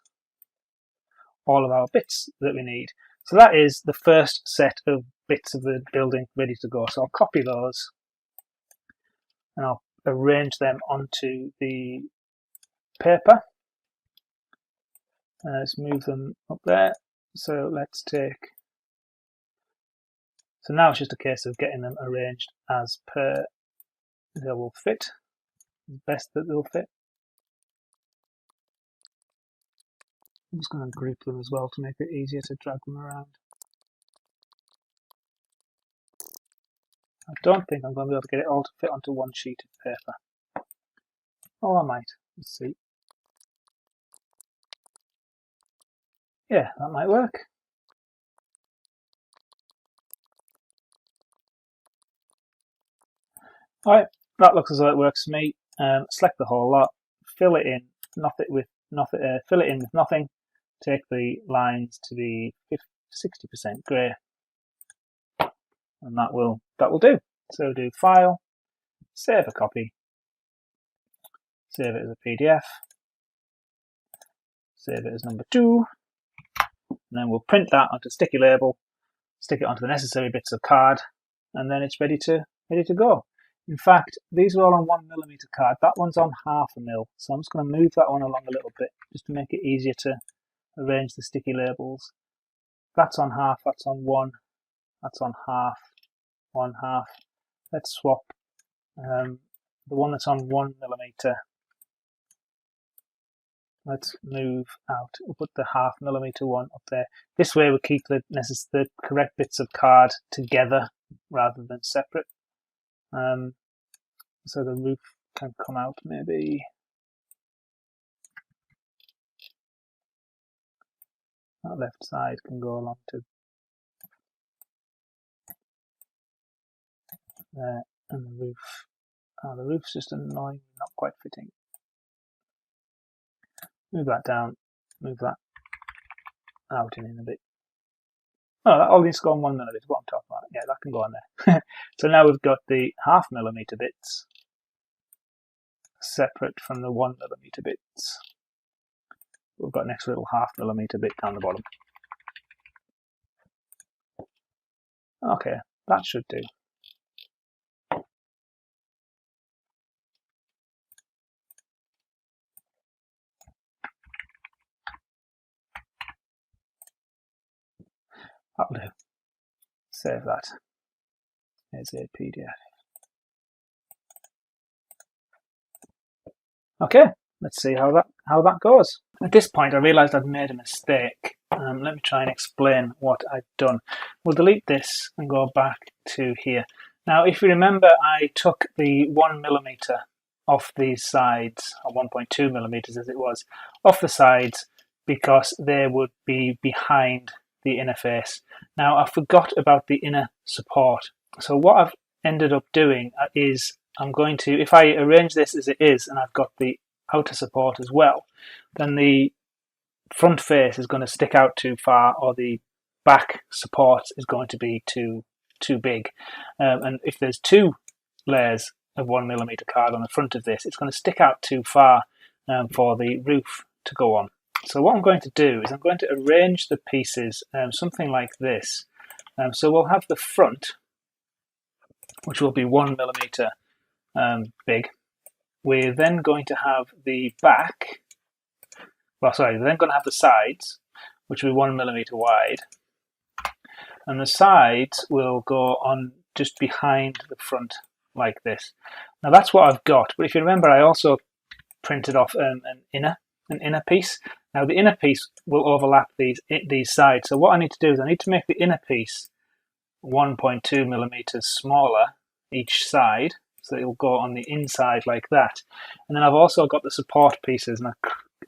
all of our bits that we need. So that is the first set of bits of the building ready to go. So I'll copy those and I'll arrange them onto the paper. Let's move them up there. So let's take, so now it's just a case of getting them arranged as per they will fit, as best that they'll fit. I'm just going to group them as well to make it easier to drag them around. I don't think I'm going to be able to get it all to fit onto one sheet of paper. Oh, I might. Let's see. Yeah, that might work. Alright, that looks as though it works for me. Select the whole lot, fill it in, fill it in with nothing. Take the lines to be 60% grey, and that will do. So do File, save a copy, save it as a PDF, save it as number 2, and then we'll print that onto a sticky label, stick it onto the necessary bits of card, and then it's ready to go. In fact, these are all on 1 millimeter card. That one's on 0.5 mil, so I'm just going to move that one along a little bit just to make it easier to arrange the sticky labels. That's on 0.5, that's on 1, that's on 0.5, 1/2. Let's swap the one that's on 1 millimeter. Let's move out. We'll put the 0.5 millimeter one up there. This way we keep the correct bits of card together rather than separate. So the roof can come out maybe. That left side can go along to there And the roof. Oh, the roof's just annoying, not quite fitting. Move that down, move that out and in a bit. Oh, that all needs to go on 1 millimeter. What I'm talking about. Yeah, that can go on there. So now we've got the 0.5 millimeter bits separate from the 1 millimeter bits. We've got an extra little 0.5 millimeter bit down the bottom. Okay, that should do. That'll do. Save that. Here's a PDF. Okay, let's see how that goes. At this point, I realised I'd made a mistake. Let me try and explain what I've done. We'll delete this and go back to here. Now, if you remember, I took the 1 millimeter off these sides, or 1.2 millimeters as it was, off the sides because they would be behind the inner face. Now, I forgot about the inner support. So what I've ended up doing is I'm going to, if I arrange this as it is and I've got the outer support as well, then the front face is going to stick out too far, or the back support is going to be too big. And if there's 2 layers of 1 millimeter card on the front of this, it's going to stick out too far for the roof to go on. So what I'm going to do is I'm going to arrange the pieces something like this. So we'll have the front, which will be 1 millimeter big. We're then going to have the back, we're then going to have the sides, which will be 1 millimeter wide. And the sides will go on just behind the front like this. Now that's what I've got, but if you remember, I also printed off an inner piece. Now the inner piece will overlap these sides. So what I need to do is I need to make the inner piece 1.2 millimeters smaller each side, so it will go on the inside like that. And then I've also got the support pieces, and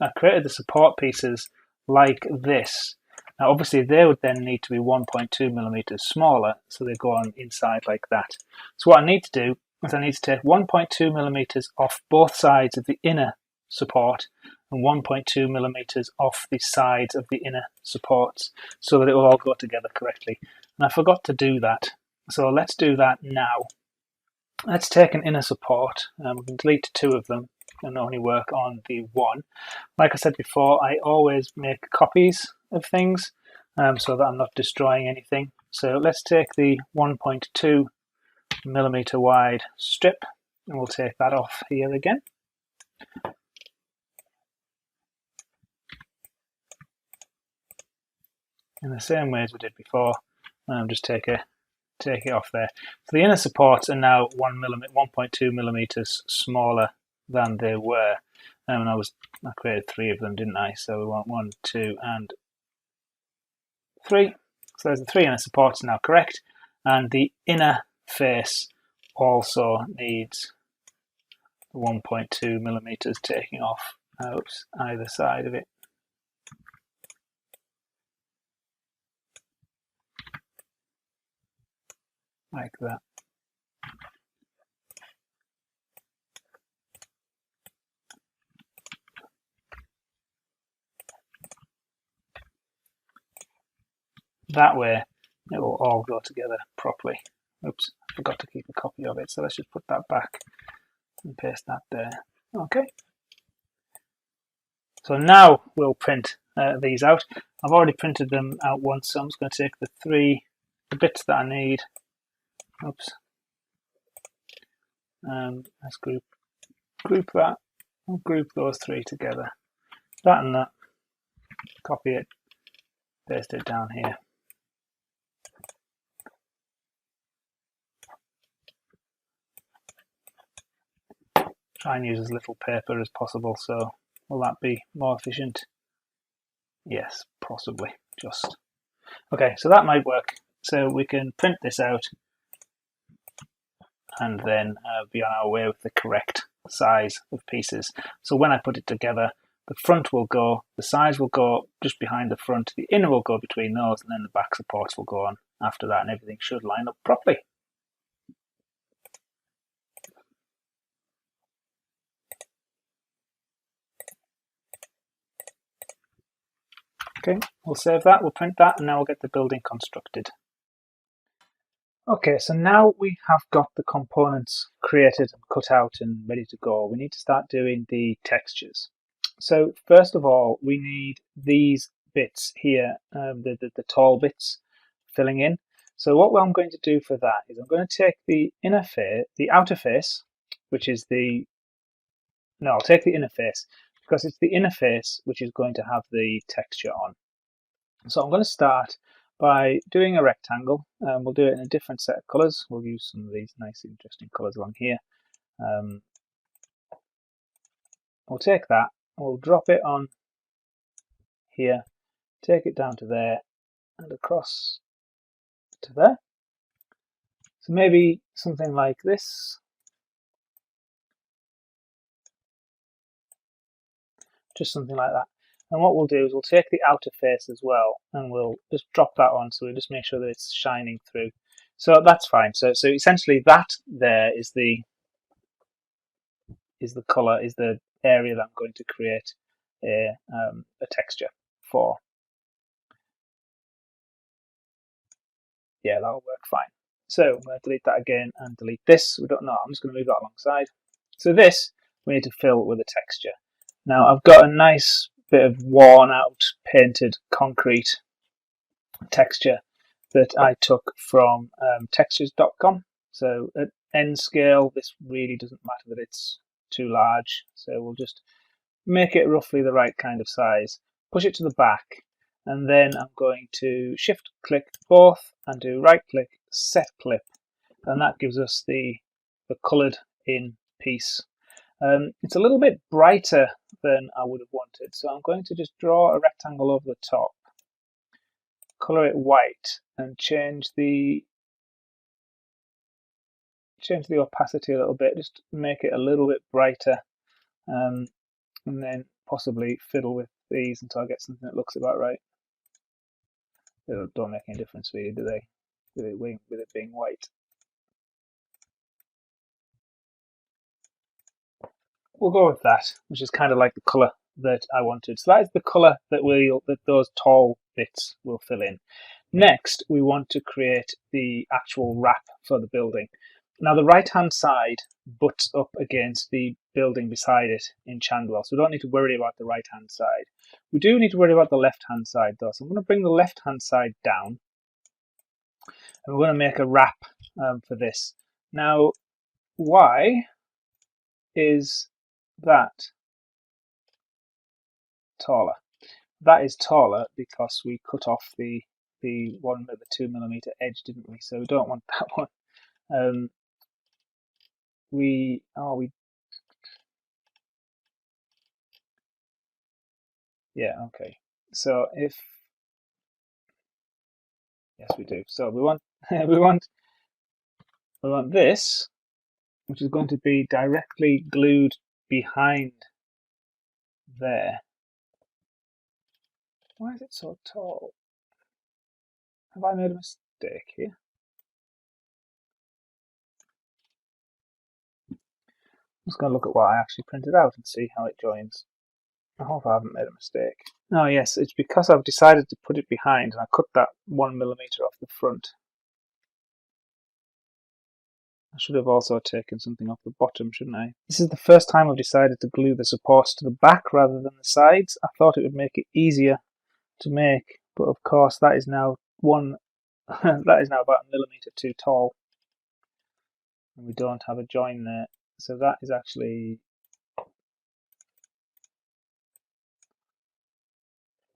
I created the support pieces like this. Now obviously they would then need to be 1.2 millimeters smaller, so they go on inside like that. So what I need to do is I need to take 1.2 millimeters off both sides of the inner support and 1.2 millimeters off the sides of the inner supports, so that it will all go together correctly. And I forgot to do that, so let's do that now. Let's take an inner support, we can delete 2 of them and only work on the 1. Like I said before, I always make copies of things so that I'm not destroying anything. So let's take the 1.2 millimeter wide strip and we'll take that off here again. In the same way as we did before, just take it off there. So the inner supports are now 1.2 millimeters smaller than they were. And I created 3 of them, didn't I? So we want 1, 2, and 3. So there's the 3 inner supports now correct. And the inner face also needs 1.2 millimeters taking off either side of it. Like that. That way it will all go together properly. Oops, I forgot to keep a copy of it, so let's just put that back and paste that there. Okay. So now we'll print these out. I've already printed them out once, so I'm just going to take the bits that I need. Oops. Let's group that. I'll group those 3 together. That and that. Copy it. Paste it down here. Try and use as little paper as possible. So will that be more efficient? Yes, possibly. Just. Okay, so that might work. So we can print this out and then be on our way with the correct size of pieces. So when I put it together, the front will go, the sides will go just behind the front, the inner will go between those, and then the back supports will go on after that, and everything should line up properly. Okay, we'll save that, we'll print that, and now we'll get the building constructed. Okay, so now we have got the components created and cut out and ready to go. We need to start doing the textures. So first of all, we need these bits here, the tall bits filling in. So what I'm going to do for that is I'm going to take the outer face, which is I'll take the inner face because it's the inner face which is going to have the texture on. So I'm going to start by doing a rectangle. We'll do it in a different set of colours. We'll use some of these nice interesting colours along here. We'll take that, we'll drop it on here, take it down to there and across to there. So maybe something like this. Just something like that. And what we'll do is we'll take the outer face as well and we'll just drop that on, so we just make sure that it's shining through. So that's fine. So essentially that there is the colour, is the area that I'm going to create a texture for. Yeah, that'll work fine. So I'm going to delete that again and delete this. We don't know, I'm just going to move that alongside. So this we need to fill with a texture. Now I've got a nice bit of worn out painted concrete texture that I took from textures.com. So at N scale, this really doesn't matter that it's too large. So we'll just make it roughly the right kind of size, push it to the back, and then I'm going to shift click both and do right click set clip, and that gives us the coloured in piece. It's a little bit brighter than I would have wanted, so I'm going to just draw a rectangle over the top, colour it white, and change the opacity a little bit, just make it a little bit brighter, and then possibly fiddle with these until I get something that looks about right. They don't make any difference really, do they? With it being white. We'll go with that, which is kind of like the colour that I wanted. So that is the colour that those tall bits will fill in. Next, we want to create the actual wrap for the building. Now the right hand side butts up against the building beside it in Chandwell, so we don't need to worry about the right hand side. We do need to worry about the left hand side though, so I'm going to bring the left hand side down and we're going to make a wrap for this. Now why is that taller? That is taller because we cut off the 2 millimeter edge, didn't we? So we don't want that one. Yeah, okay. So yes, we do. So we want we want this, which is going to be directly glued behind there. Why is it so tall? Have I made a mistake here? I'm just going to look at what I actually printed out and see how it joins. I hope I haven't made a mistake. Oh yes, it's because I've decided to put it behind and I cut that 1 millimeter off the front. I should have also taken something off the bottom, shouldn't I? This is the first time I've decided to glue the supports to the back rather than the sides. I thought it would make it easier to make, but of course that is now about 1 millimeter too tall, and we don't have a join there. So that is actually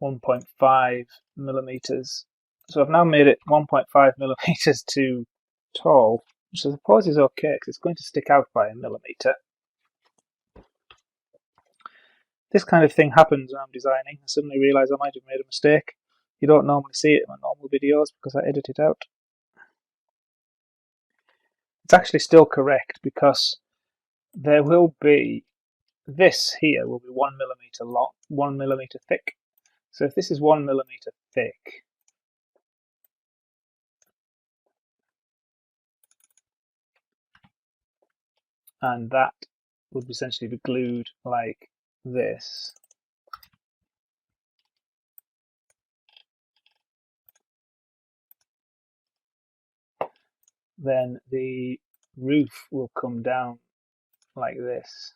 1.5 millimeters. So I've now made it 1.5 millimeters too tall, which I suppose is okay because it's going to stick out by 1 millimeter. This kind of thing happens when I'm designing. I suddenly realise I might have made a mistake. You don't normally see it in my normal videos because I edit it out. It's actually still correct because there will be, this here will be 1 millimeter long, 1 millimeter thick. So if this is 1 millimeter thick, and that would essentially be glued like this, then the roof will come down like this.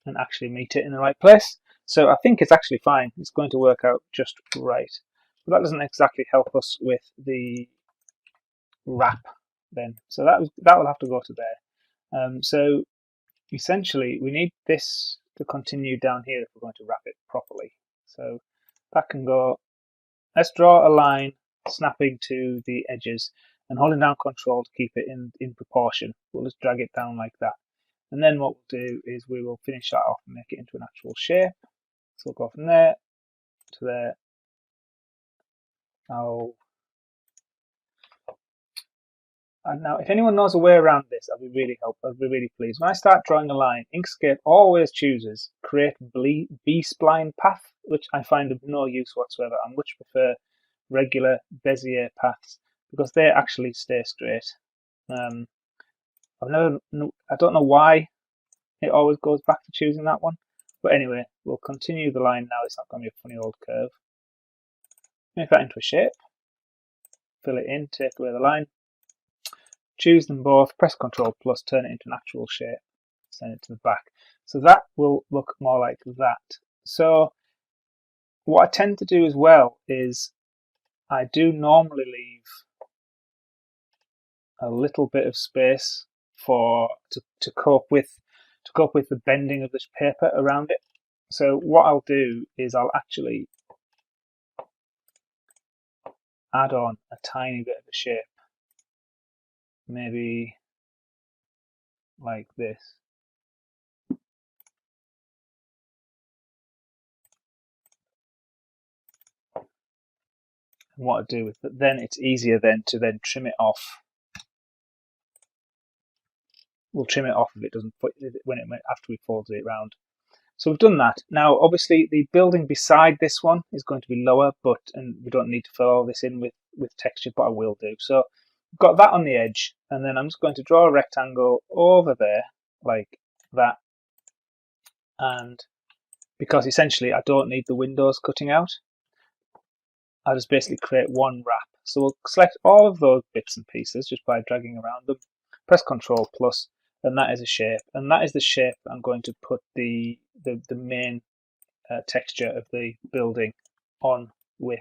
And actually meet it in the right place. So I think it's actually fine. It's going to work out just right. But that doesn't exactly help us with the wrap then. So that will have to go to there. So essentially we need this to continue down here if we're going to wrap it properly. So that can go. Let's draw a line snapping to the edges and holding down Control to keep it in proportion. We'll just drag it down like that. And then what we'll do is we will finish that off and make it into an actual shape. So we'll go from there to there. And now, if anyone knows a way around this, I'd be really pleased. When I start drawing a line, Inkscape always chooses create B-spline path, which I find of no use whatsoever. I much prefer regular Bezier paths because they actually stay straight. I don't know why it always goes back to choosing that one. But anyway, we'll continue the line now. It's not going to be a funny old curve. Make that into a shape. Fill it in, take away the line. Choose them both, press Ctrl+, turn it into an actual shape. Send it to the back. So that will look more like that. So what I tend to do as well is I do normally leave a little bit of space to cope with the bending of this paper around it. So what I'll do is I'll actually add on a tiny bit of a shape, maybe like this. And what I do with it, then it's easier then to trim it off. We'll trim it off if it doesn't after we fold it around. So we've done that. Now, obviously, the building beside this one is going to be lower, and we don't need to fill all this in with texture, but I will do. So we've got that on the edge, and then I'm just going to draw a rectangle over there like that. And because essentially I don't need the windows cutting out, I'll just basically create one wrap. So we'll select all of those bits and pieces just by dragging around them, press Ctrl+, and that is a shape. And that is the shape I'm going to put the main texture of the building on with.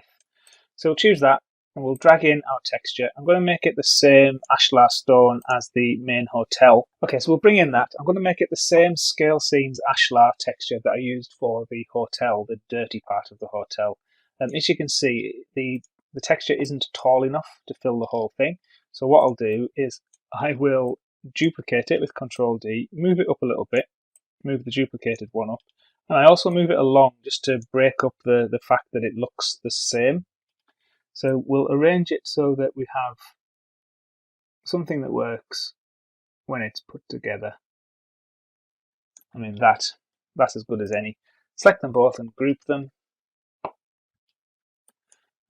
So we'll choose that and we'll drag in our texture. I'm going to make it the same ashlar stone as the main hotel. Okay, so we'll bring in that. I'm going to make it the same scale scenes ashlar texture that I used for the hotel, the dirty part of the hotel. As you can see, the texture isn't tall enough to fill the whole thing. So what I'll do is I will duplicate it with Ctrl D, move it up a little bit, move the duplicated one up, and I also move it along just to break up the fact that it looks the same. So we'll arrange it so that we have something that works when it's put together. I mean, that's as good as any. Select them both and group them,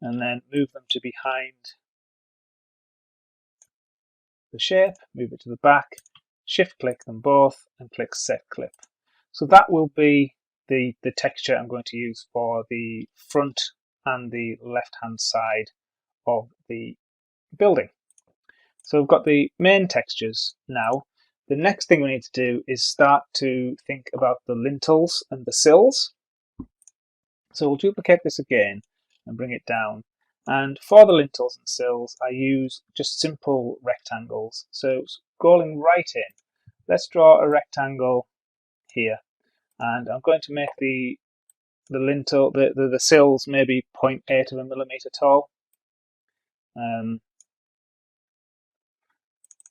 and then move them to behind the shape, move it to the back, shift click them both and click set clip. So that will be the texture I'm going to use for the front and the left hand side of the building. So we've got the main textures now. The next thing we need to do is start to think about the lintels and the sills. So we'll duplicate this again and bring it down. And for the lintels and sills, I use just simple rectangles. So scrolling right in, let's draw a rectangle here. And I'm going to make the lintel, the sills maybe 0.8 of a millimeter tall.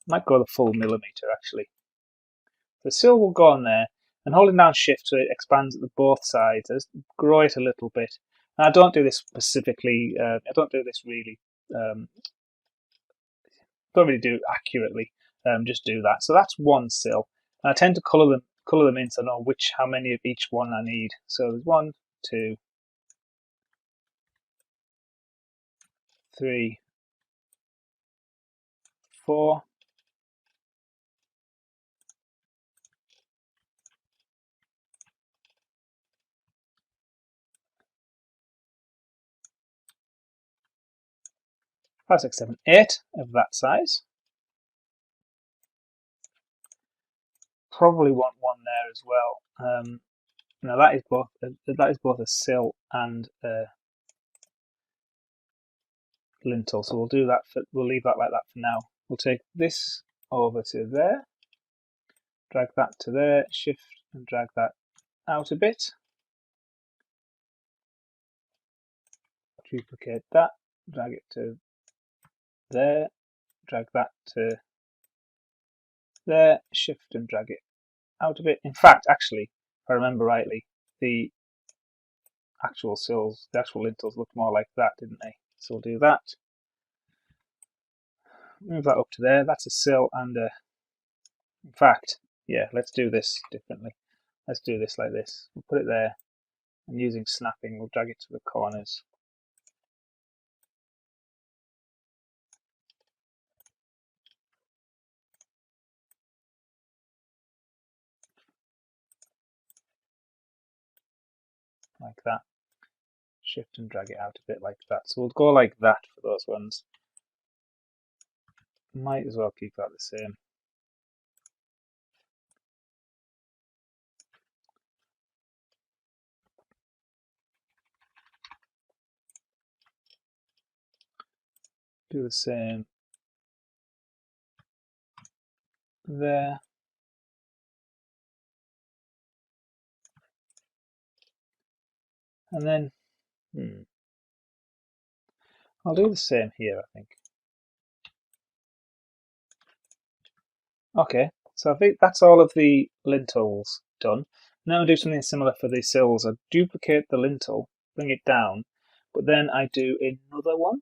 Might go the full millimeter actually. The sill will go on there, and holding down shift so it expands at both sides, just grow it a little bit. And I don't do this specifically, I don't do this really, don't really do it accurately, just do that. So that's one sill. And I tend to colour them in so I know how many of each one I need. So there's 1, 2, 3, 4, 5, 6, 7, 8 of that size. Probably want one there as well. Now that is both a sill and a lintel, so we'll do that. We'll leave that like that for now. We'll take this over to there, drag that to there, shift and drag that out a bit. Duplicate that, drag it to there, drag that to there, shift and drag it out a bit. In fact, actually, if I remember rightly, the actual sills, the actual lintels looked more like that, didn't they? So we'll do that. Move that up to there. That's a sill and a... In fact, yeah, let's do this differently. Let's do this like this. We'll put it there, and using snapping, we'll drag it to the corners. Like that. Shift and drag it out a bit like that. So we'll go like that for those ones. Might as well keep that the same. Do the same there. And then I'll do the same here, I think. Okay, so I think that's all of the lintels done. Now I'll do something similar for the sills. I duplicate the lintel, bring it down, but then I do another one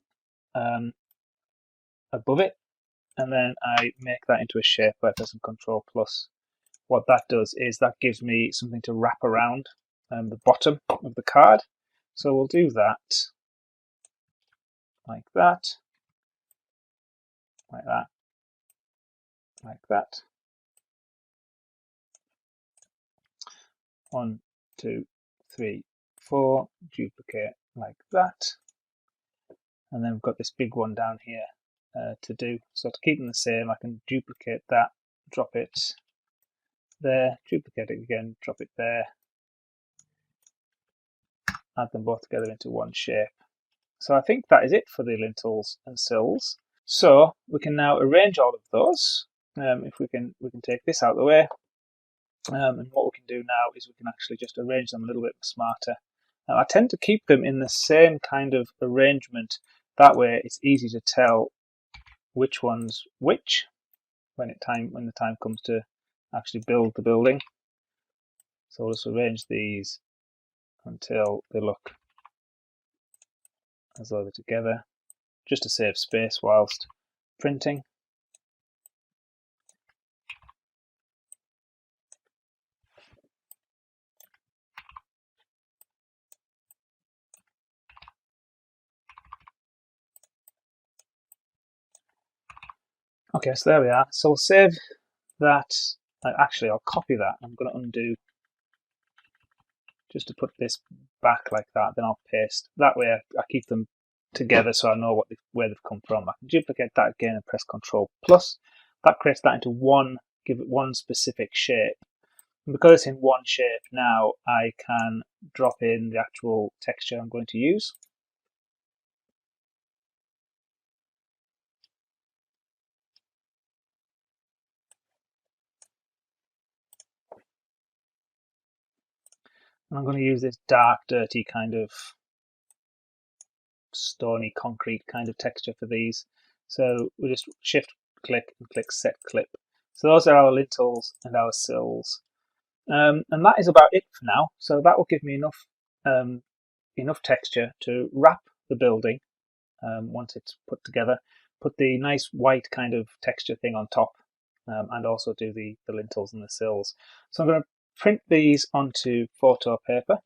above it, and then I make that into a shape by pressing Control plus. What that does is that gives me something to wrap around the bottom of the card. So we'll do that like that, like that, like that. 1, 2, 3, 4, duplicate like that. And then we've got this big one down here to do. So to keep them the same, I can duplicate that, drop it there, duplicate it again, drop it there, add them both together into one shape. So I think that is it for the lintels and sills. So we can now arrange all of those. If we can take this out of the way. And what we can do now is we can actually just arrange them a little bit smarter. Now, I tend to keep them in the same kind of arrangement. That way it's easy to tell which one's which when the time comes to actually build the building. So we'll just arrange these until they look as though they're together, just to save space whilst printing. Okay, so there we are. So we'll save that. Actually, I'll copy that. I'm going to undo just to put this back like that. Then I'll paste. That way I keep them together so I know where they've come from. I can duplicate that again and press Control plus. That creates that into one, give it one specific shape. And because it's in one shape now, I can drop in the actual texture I'm going to use. And I'm going to use this dark, dirty kind of stony concrete kind of texture for these. So we just shift click and click set clip. So those are our lintels and our sills. And that is about it for now. So that will give me enough texture to wrap the building once it's put together. Put the nice white kind of texture thing on top, and also do the lintels and the sills. So I'm going to print these onto photo paper,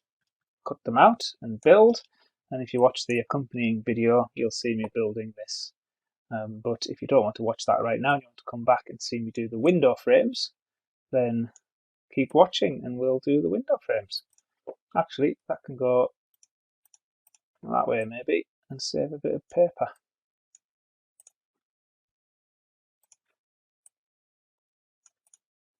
cut them out and build. And if you watch the accompanying video, you'll see me building this. But if you don't want to watch that right now and you want to come back and see me do the window frames, then keep watching and we'll do the window frames. Actually, that can go that way maybe and save a bit of paper.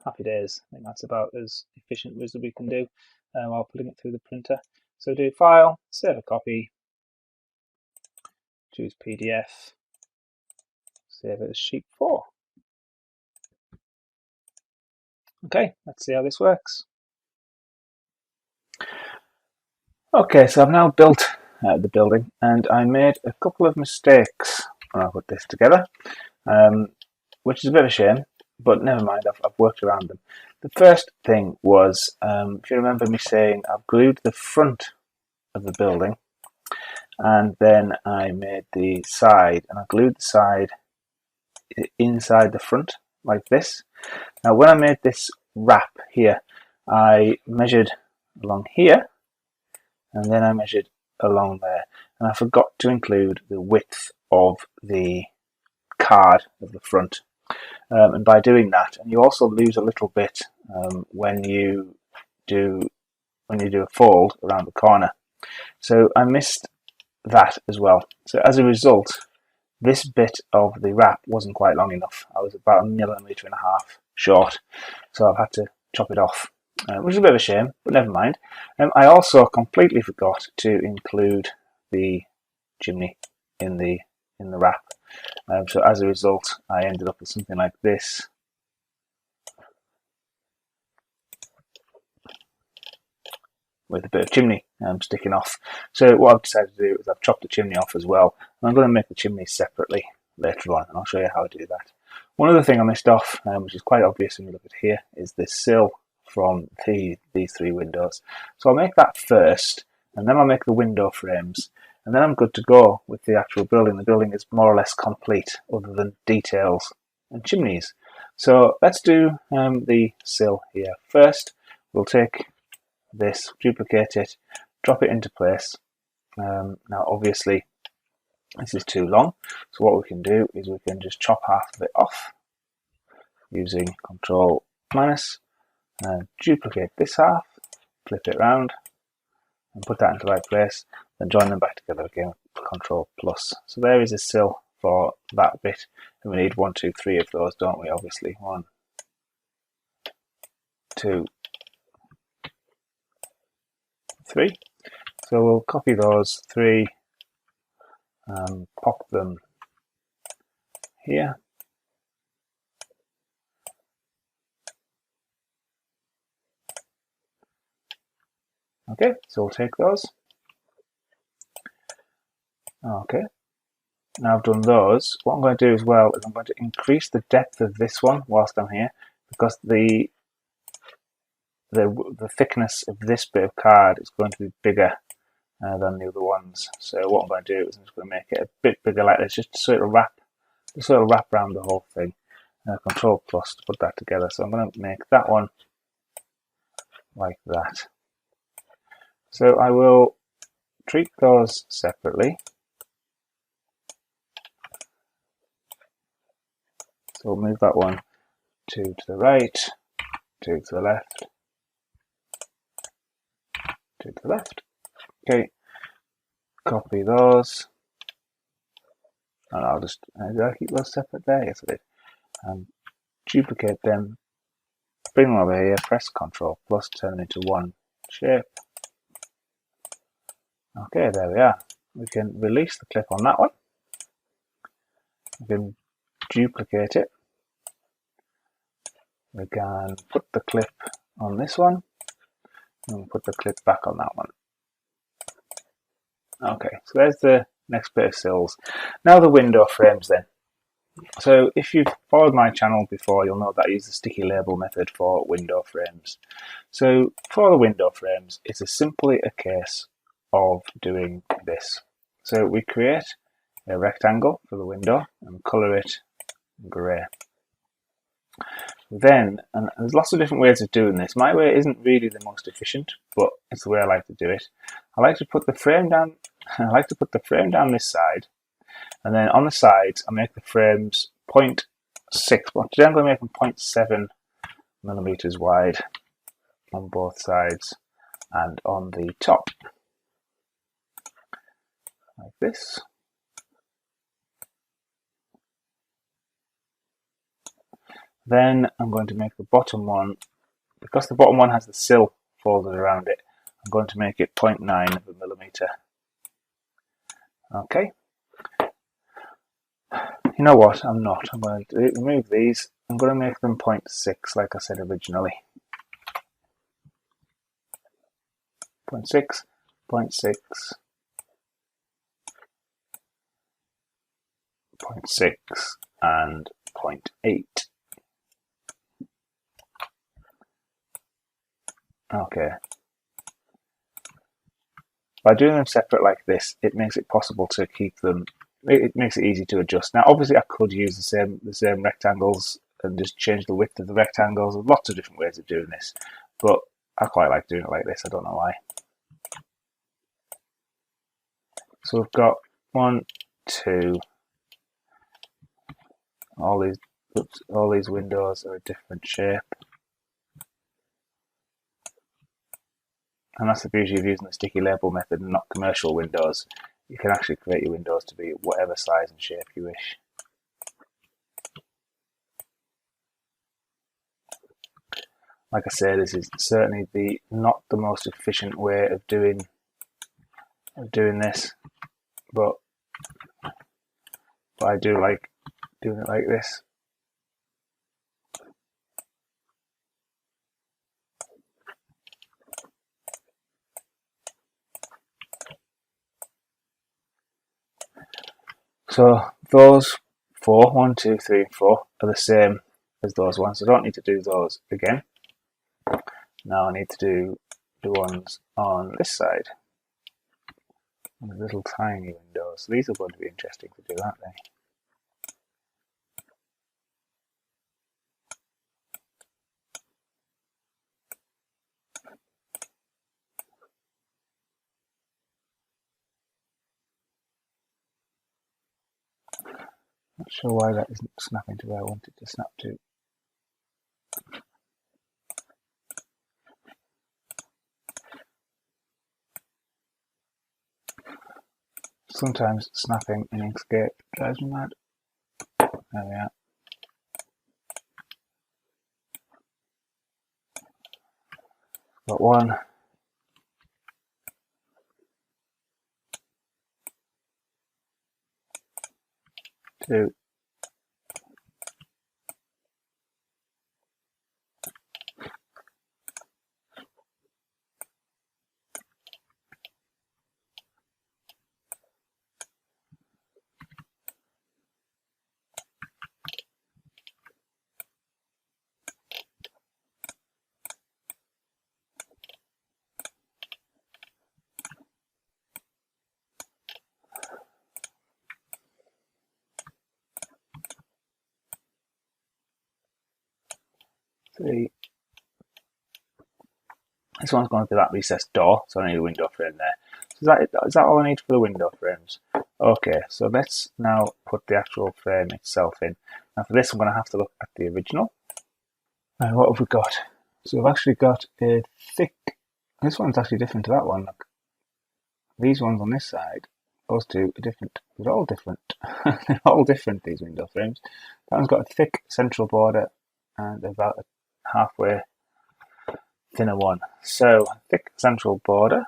happy days. I think that's about as efficient as we can do while putting it through the printer. So do File, Save a Copy, choose PDF, save it as Sheet 4. Okay, let's see how this works. Okay, so I've now built the building, and I made a couple of mistakes when I put this together, which is a bit of a shame, but never mind, I've worked around them. The first thing was, if you remember me saying, I've glued the front of the building, and then I made the side, and I glued the side inside the front, like this. Now when I made this wrap here, I measured along here, and then I measured along there, and I forgot to include the width of the card of the front. And by doing that, and you also lose a little bit when you do a fold around the corner. So I missed that as well. So as a result, this bit of the wrap wasn't quite long enough. I was about 1.5 millimeters short, so I've had to chop it off, which is a bit of a shame, but never mind. I also completely forgot to include the chimney in the wrap. So as a result, I ended up with something like this. With a bit of chimney sticking off. So what I've decided to do is I've chopped the chimney off as well. And I'm going to make the chimney separately later on, and I'll show you how to do that. One other thing I missed off, which is quite obvious when you look at here, is the sill from these 3 windows. So I'll make that first, and then I'll make the window frames, and then I'm good to go with the actual building. The building is more or less complete, other than details and chimneys. So let's do the sill here. First, we'll take this, duplicate it, drop it into place. Now obviously this is too long, so what we can do is we can just chop half of it off using Control minus, duplicate this half, flip it round and put that into the right place, then join them back together again with Control plus. So there is a sill for that bit, and we need 1, 2, 3 of those, don't we? Obviously 1, 2, 3. So we'll copy those 3, pop them here. Okay, so we'll take those. Okay, now I've done those. What I'm going to do as well is I'm going to increase the depth of this one whilst I'm here, because the thickness of this bit of card is going to be bigger than the other ones. So what I'm going to do is I'm just going to make it a bit bigger like this, just so it'll wrap around the whole thing. Control plus to put that together. So I'm going to make that one like that. So I will treat those separately. So we'll move that one 2 to the right, 2 to the left, 2 to the left. Okay, copy those, and I'll just, did I keep those separate there? Yes I did. Duplicate them, bring them over here, press Control plus, turn them into one shape. Okay, there we are. We can release the clip on that one. We can duplicate it. We can put the clip on this one, and we'll put the clip back on that one. Okay, so there's the next bit of sills. Now the window frames then. So if you've followed my channel before, you'll know that I use the sticky label method for window frames. So for the window frames, it's simply a case of doing this. So we create a rectangle for the window and colour it grey. Then, and there's lots of different ways of doing this. My way isn't really the most efficient, but it's the way I like to do it. I like to put the frame down. I like to put the frame down this side, and then on the sides I make the frames 0.6. Well, today I'm going to make them 0.7 millimeters wide on both sides and on the top, like this. Then I'm going to make the bottom one, because the bottom one has the sill folded around it, I'm going to make it 0.9 of a millimetre. Okay. You know what? I'm not. I'm going to remove these. I'm going to make them 0.6 like I said originally. 0.6, 0.6, 0.6 and 0.8. Okay. By doing them separate like this, it makes it possible to keep them. It makes it easy to adjust. Now, obviously, I could use the same rectangles and just change the width of the rectangles. There's lots of different ways of doing this, but I quite like doing it like this. I don't know why. So we've got 1, 2. All these windows are a different shape. And that's the beauty of using the sticky label method and not commercial windows. You can actually create your windows to be whatever size and shape you wish. Like I say, this is certainly not the most efficient way of doing this, but I do like doing it like this. So those 4, 1, 2, 3, and 4 are the same as those ones. So I don't need to do those again. Now I need to do the ones on this side. The little tiny windows. So these are going to be interesting to do, aren't they? Not sure why that isn't snapping to where I want it to snap to. Sometimes snapping in Inkscape drives me mad. There we are. Got 1, 2, 3. This one's going to be that recessed door, so I need a window frame there. So is that all I need for the window frames? Okay, so let's now put the actual frame itself in. Now for this I'm going to have to look at the original. And what have we got? So we've actually got a thick, this one's actually different to that one. Look. These ones on this side, those two are different. They're all different. They're all different, these window frames. That one's got a thick central border and about a halfway thinner one. So thick central border,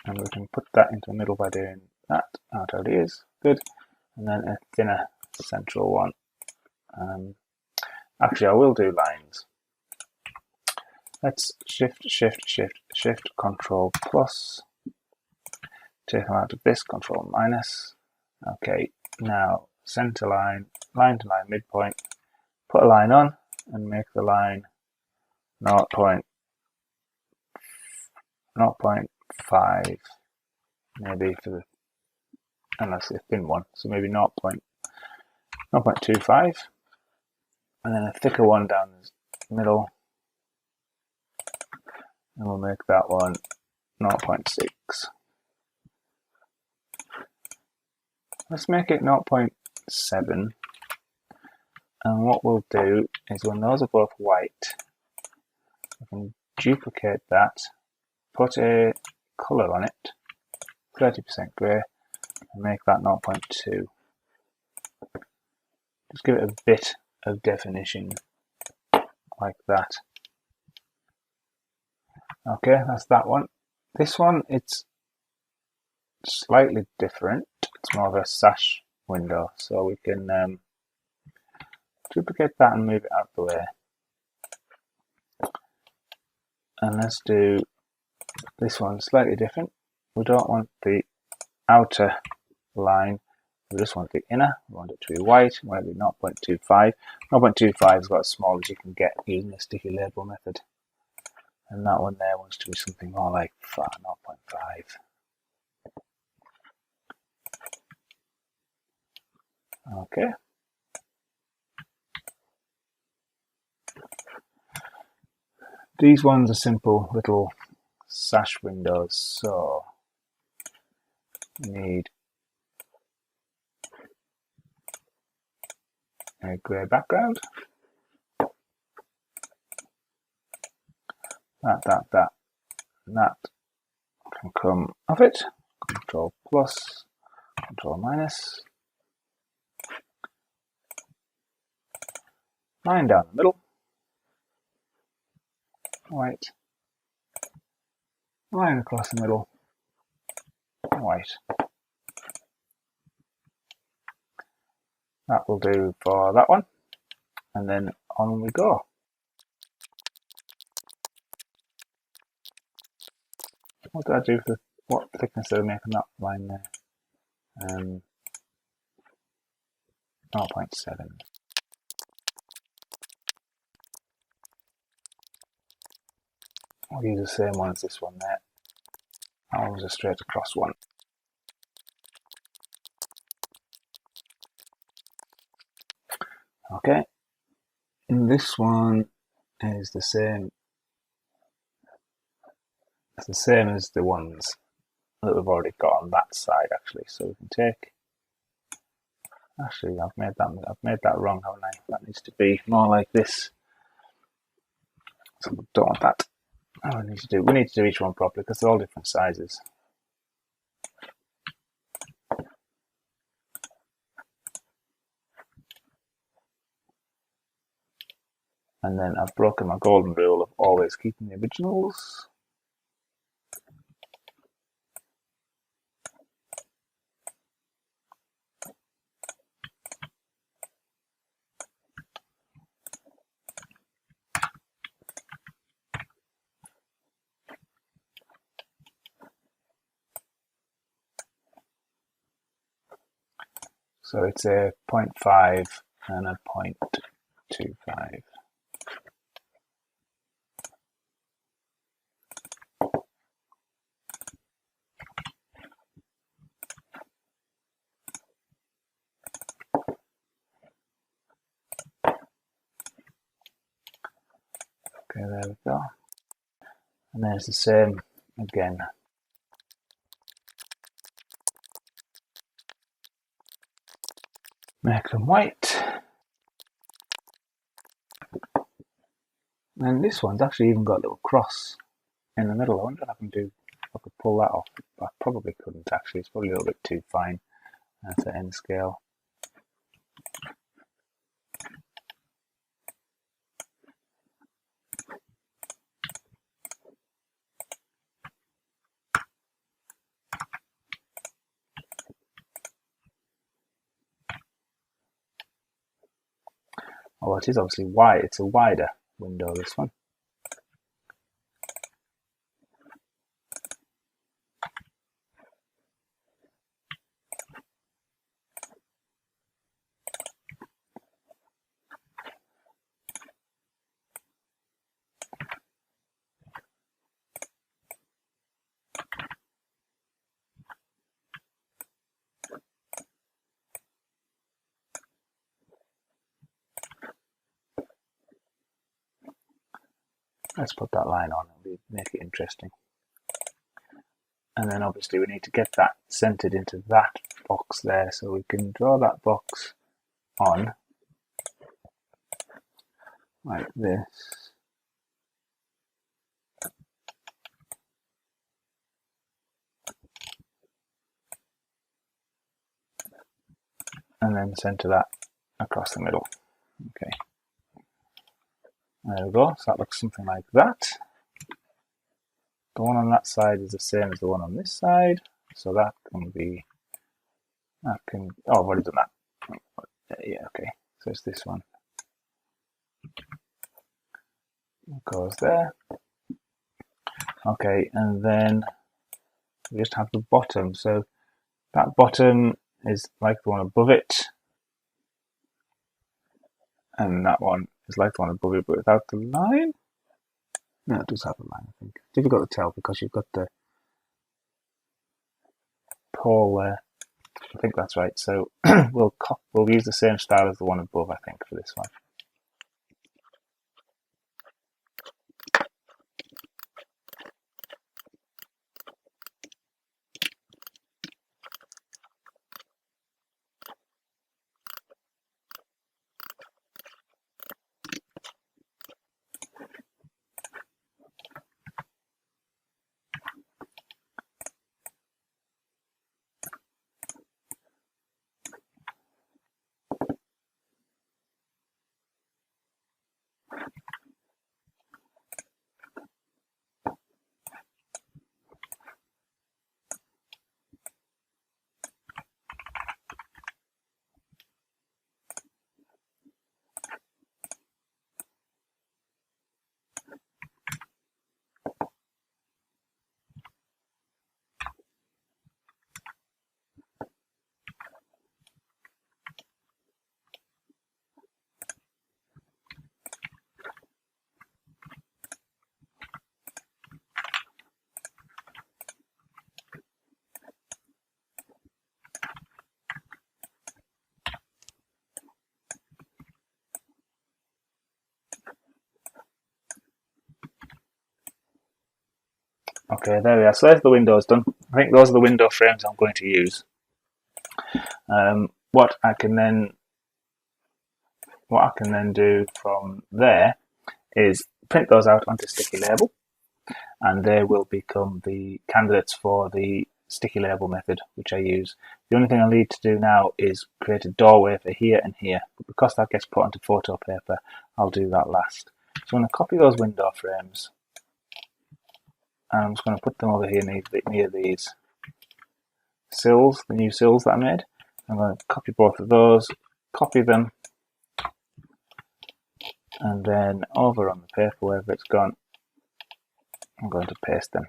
and we can put that into the middle by doing that. That's how it is. Good. And then a thinner central one. Actually, I will do lines. Let's shift, control plus. Take them out of this, control minus. Okay, now center line, line to line midpoint. Put a line on and make the line 0.5, maybe for the, and that's a thin one, so maybe 0.25, and then a thicker one down the middle, and we'll make that one 0.6. Let's make it 0.7. And what we'll do is when those are both white, we can duplicate that, put a colour on it, 30% grey, and make that 0.2. Just give it a bit of definition like that. Okay, that's that one. This one, it's slightly different. It's more of a sash window, so we can duplicate that and move it out the way. And let's do this one slightly different. We don't want the outer line, we just want the inner. We want it to be white, maybe 0.25. 0.25 is about as small as you can get using the sticky label method. And that one there wants to be something more like 0.5. Okay. These ones are simple little sash windows, so we need a grey background. That can come off it. Control plus, Control minus. Line down the middle. White. Line across the middle. White. That will do for that one. And then on we go. What did I do for what thickness did I make on that line there? 0.7. I'll use the same one as this one there. That one was a straight across one. Okay, and this one is the same. It's the same as the ones that we've already got on that side, actually. So we can take. Actually, I've made that wrong, haven't I? That needs to be more like this. So we don't want that. We need to do each one properly because they're all different sizes. And then I've broken my golden rule of always keeping the originals. So it's a 0.5 and a 0.25. Okay, there we go. And then it's the same again. Make them white. And this one's actually even got a little cross in the middle. I wonder if I could pull that off. I probably couldn't actually. It's probably a little bit too fine at end scale. Oh, it is obviously wide. It's a wider window, this one. Let's put that line on and make it interesting. And then obviously we need to get that centered into that box there, so we can draw that box on like this. And then center that across the middle. Okay, there we go. So that looks something like that. The one on that side is the same as the one on this side, so that can be, oh, I've already done that. Yeah, okay, so it's this one. It goes there. Okay, and then we just have the bottom. So that bottom is like the one above it, and that one is like the one above it, but without the line. No, it does have a line, I think. Difficult to tell because you've got the pole there. I think that's right. So we'll use the same style as the one above, I think, for this one. Okay, there we are. So there's the windows done. I think those are the window frames I'm going to use. What I can then do from there is print those out onto sticky label, and they will become the candidates for the sticky label method, which I use. The only thing I need to do now is create a doorway for here and here, but because that gets put onto photo paper, I'll do that last. So I'm going to copy those window frames, and I'm just going to put them over here near these sills, the new sills that I made. I'm going to copy both of those, copy them, and then over on the paper wherever it's gone, I'm going to paste them.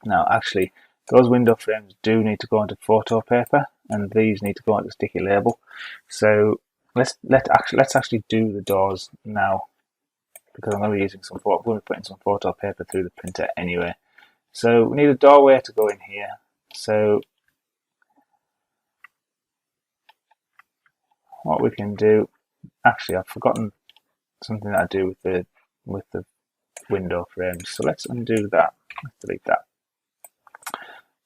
Now actually, those window frames do need to go onto photo paper, and these need to go onto sticky label. So let's actually do the doors now, because I'm going to be using putting some photo paper through the printer anyway. So we need a doorway to go in here. So what we can do, actually I've forgotten something that I do with the window frames. So let's undo that. Let's delete that.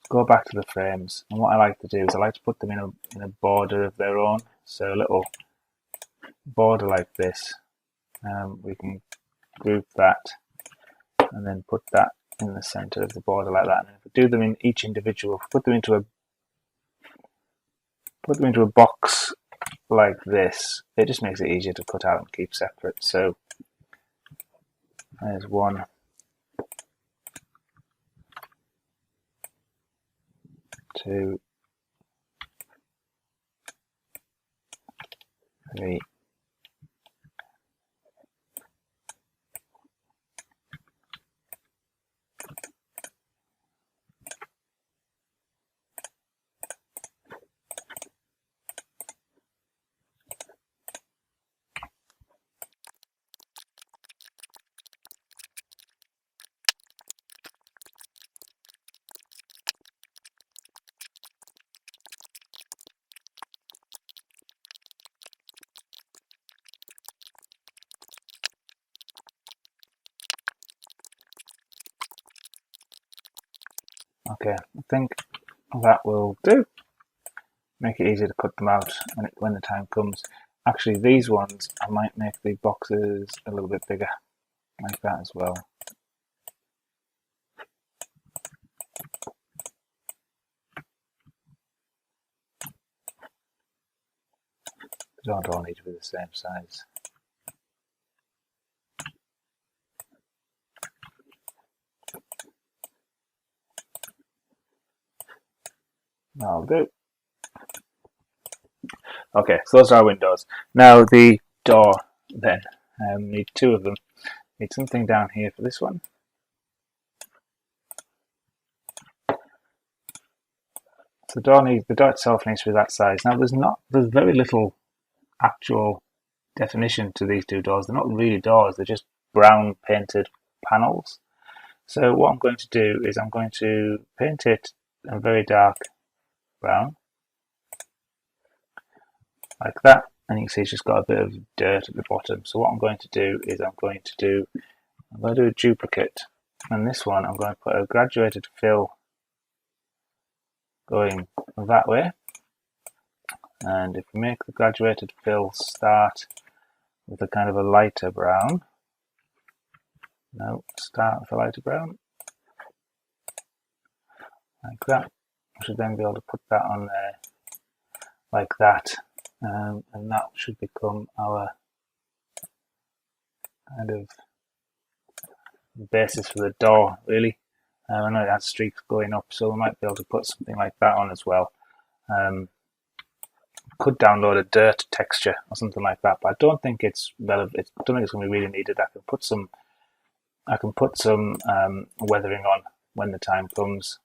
Go back to the frames, and what I like to do is I like to put them in a border of their own. So a little border like this. We can group that and then put that in the center of the border like that. And if we do them in each individual, put them into a box like this, it just makes it easier to cut out and keep separate. So there's 1, 2, 3, Okay, I think that will do. Make it easier to cut them out when the time comes. Actually, these ones, I might make the boxes a little bit bigger, like that as well. They don't all need to be the same size. That'll do. Okay, so those are our windows. Now the door then. Need two of them. Need something down here for this one. So the door itself needs to be that size. Now there's very little actual definition to these two doors. They're not really doors, they're just brown painted panels. So what I'm going to do is I'm going to paint it a very dark brown, like that, and you can see it's just got a bit of dirt at the bottom. So what I'm going to do is I'm going to do a duplicate, and this one I'm going to put a graduated fill going that way. And if we make the graduated fill start with a kind of a lighter brown, start with a lighter brown, like that. I should then be able to put that on there like that, and that should become our kind of basis for the door, really. I know it has streaks going up, so we might be able to put something like that on as well. Could download a dirt texture or something like that, but I don't think it's relevant. I don't think it's going to be really needed. I can put some weathering on when the time comes.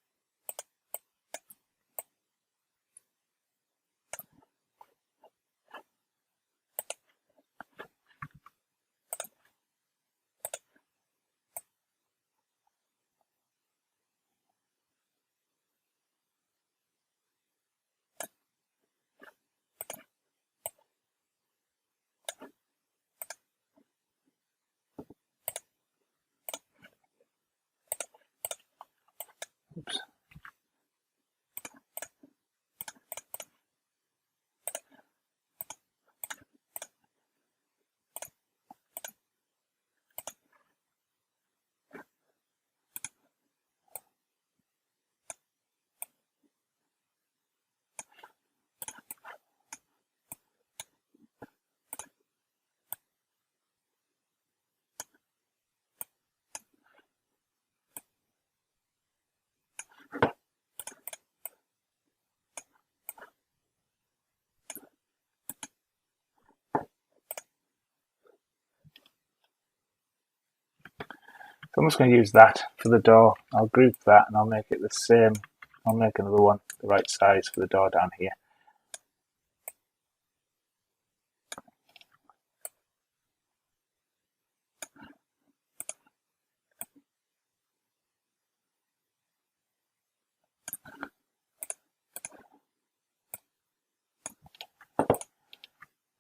Oops. So I'm just going to use that for the door. I'll group that and I'll make it the same. I'll make another one the right size for the door down here.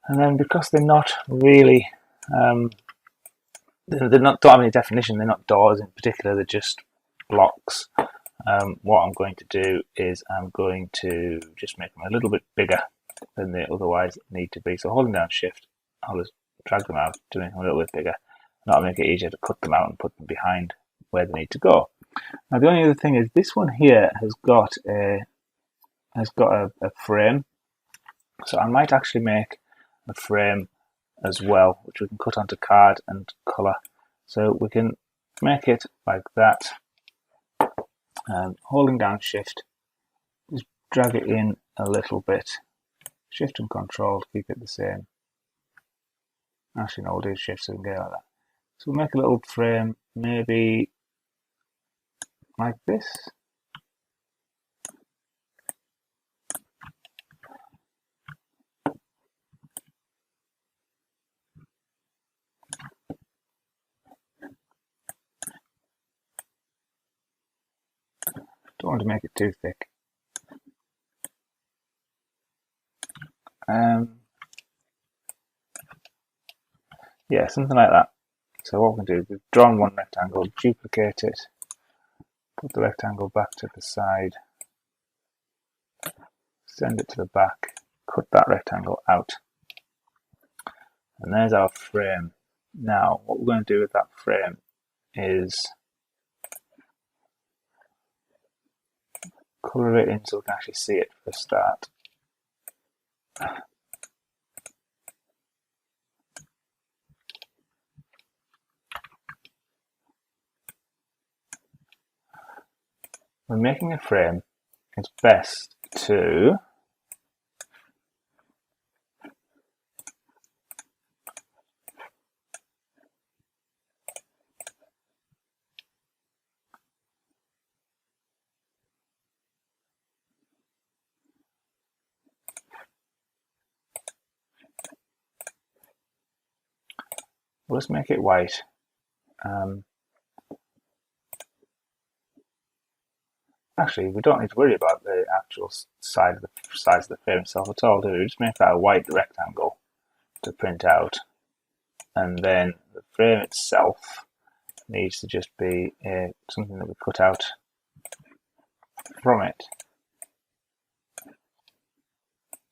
And then because they're not really, don't have any definition, they're not doors in particular, they're just blocks. What I'm going to do is I'm going to just make them a little bit bigger than they otherwise need to be. So holding down shift, I'll just drag them out to make them a little bit bigger. And that'll make it easier to cut them out and put them behind where they need to go. Now the only other thing is this one here has got a frame. So I might actually make a frame as well, which we can cut onto card and colour. So we can make it like that, holding down shift, just drag it in a little bit, shift and control to keep it the same. Actually no, we'll do shift so we can get like that. So we'll make a little frame, maybe like this. Don't want to make it too thick. Yeah, something like that. So what we can do is we've drawn one rectangle, duplicate it, put the rectangle back to the side, send it to the back, cut that rectangle out. And there's our frame. Now, what we're going to do with that frame is colour it in so we can actually see it for a start. when making a frame, it's best to let's make it white. Actually, we don't need to worry about the actual size of the frame itself at all, do we? Just make that a white rectangle to print out, and then the frame itself needs to just be something that we cut out from it.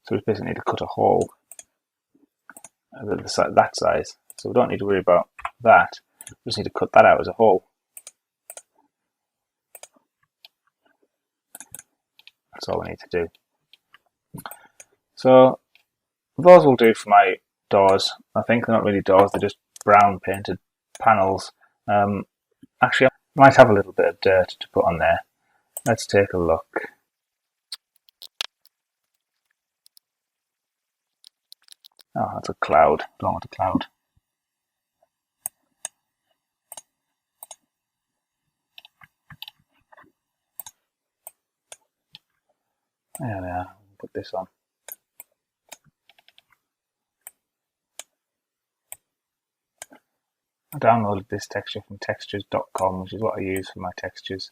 So we basically need to cut a hole that size. So we don't need to worry about that. We just need to cut that out as a hole. That's all we need to do. So those will do for my doors. I think they're not really doors, they're just brown painted panels. Actually, I might have a little bit of dirt to put on there. Let's take a look. Oh, that's a cloud. Don't want a cloud. There we are. Put this on. I downloaded this texture from textures.com, which is what I use for my textures.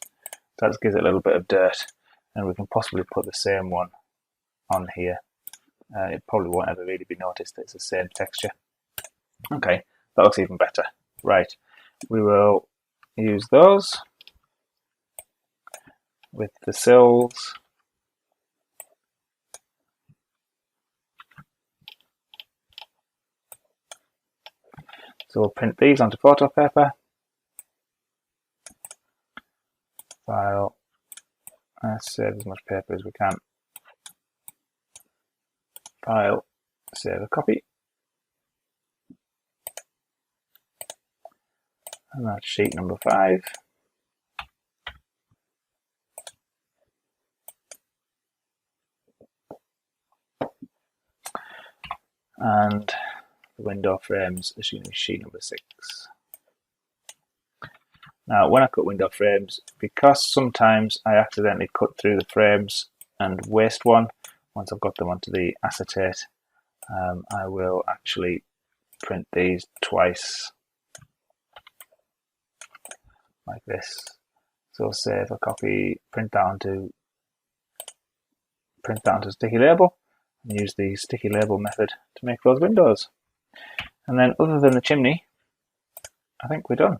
So that gives it a little bit of dirt, and we can possibly put the same one on here. It probably won't ever really be noticed that it's the same texture. Okay, that looks even better. Right, we will use those with the sills. So we'll print these onto photo paper. File. Let's save as much paper as we can. File. Save a copy. And that's sheet number 5. And the window frames is going to be sheet number 6. Now, when I cut window frames, because sometimes I accidentally cut through the frames and waste one, once I've got them onto the acetate, I will actually print these twice, like this. So save a copy, print that onto sticky label, and use the sticky label method to make those windows. And then, other than the chimney, I think we're done.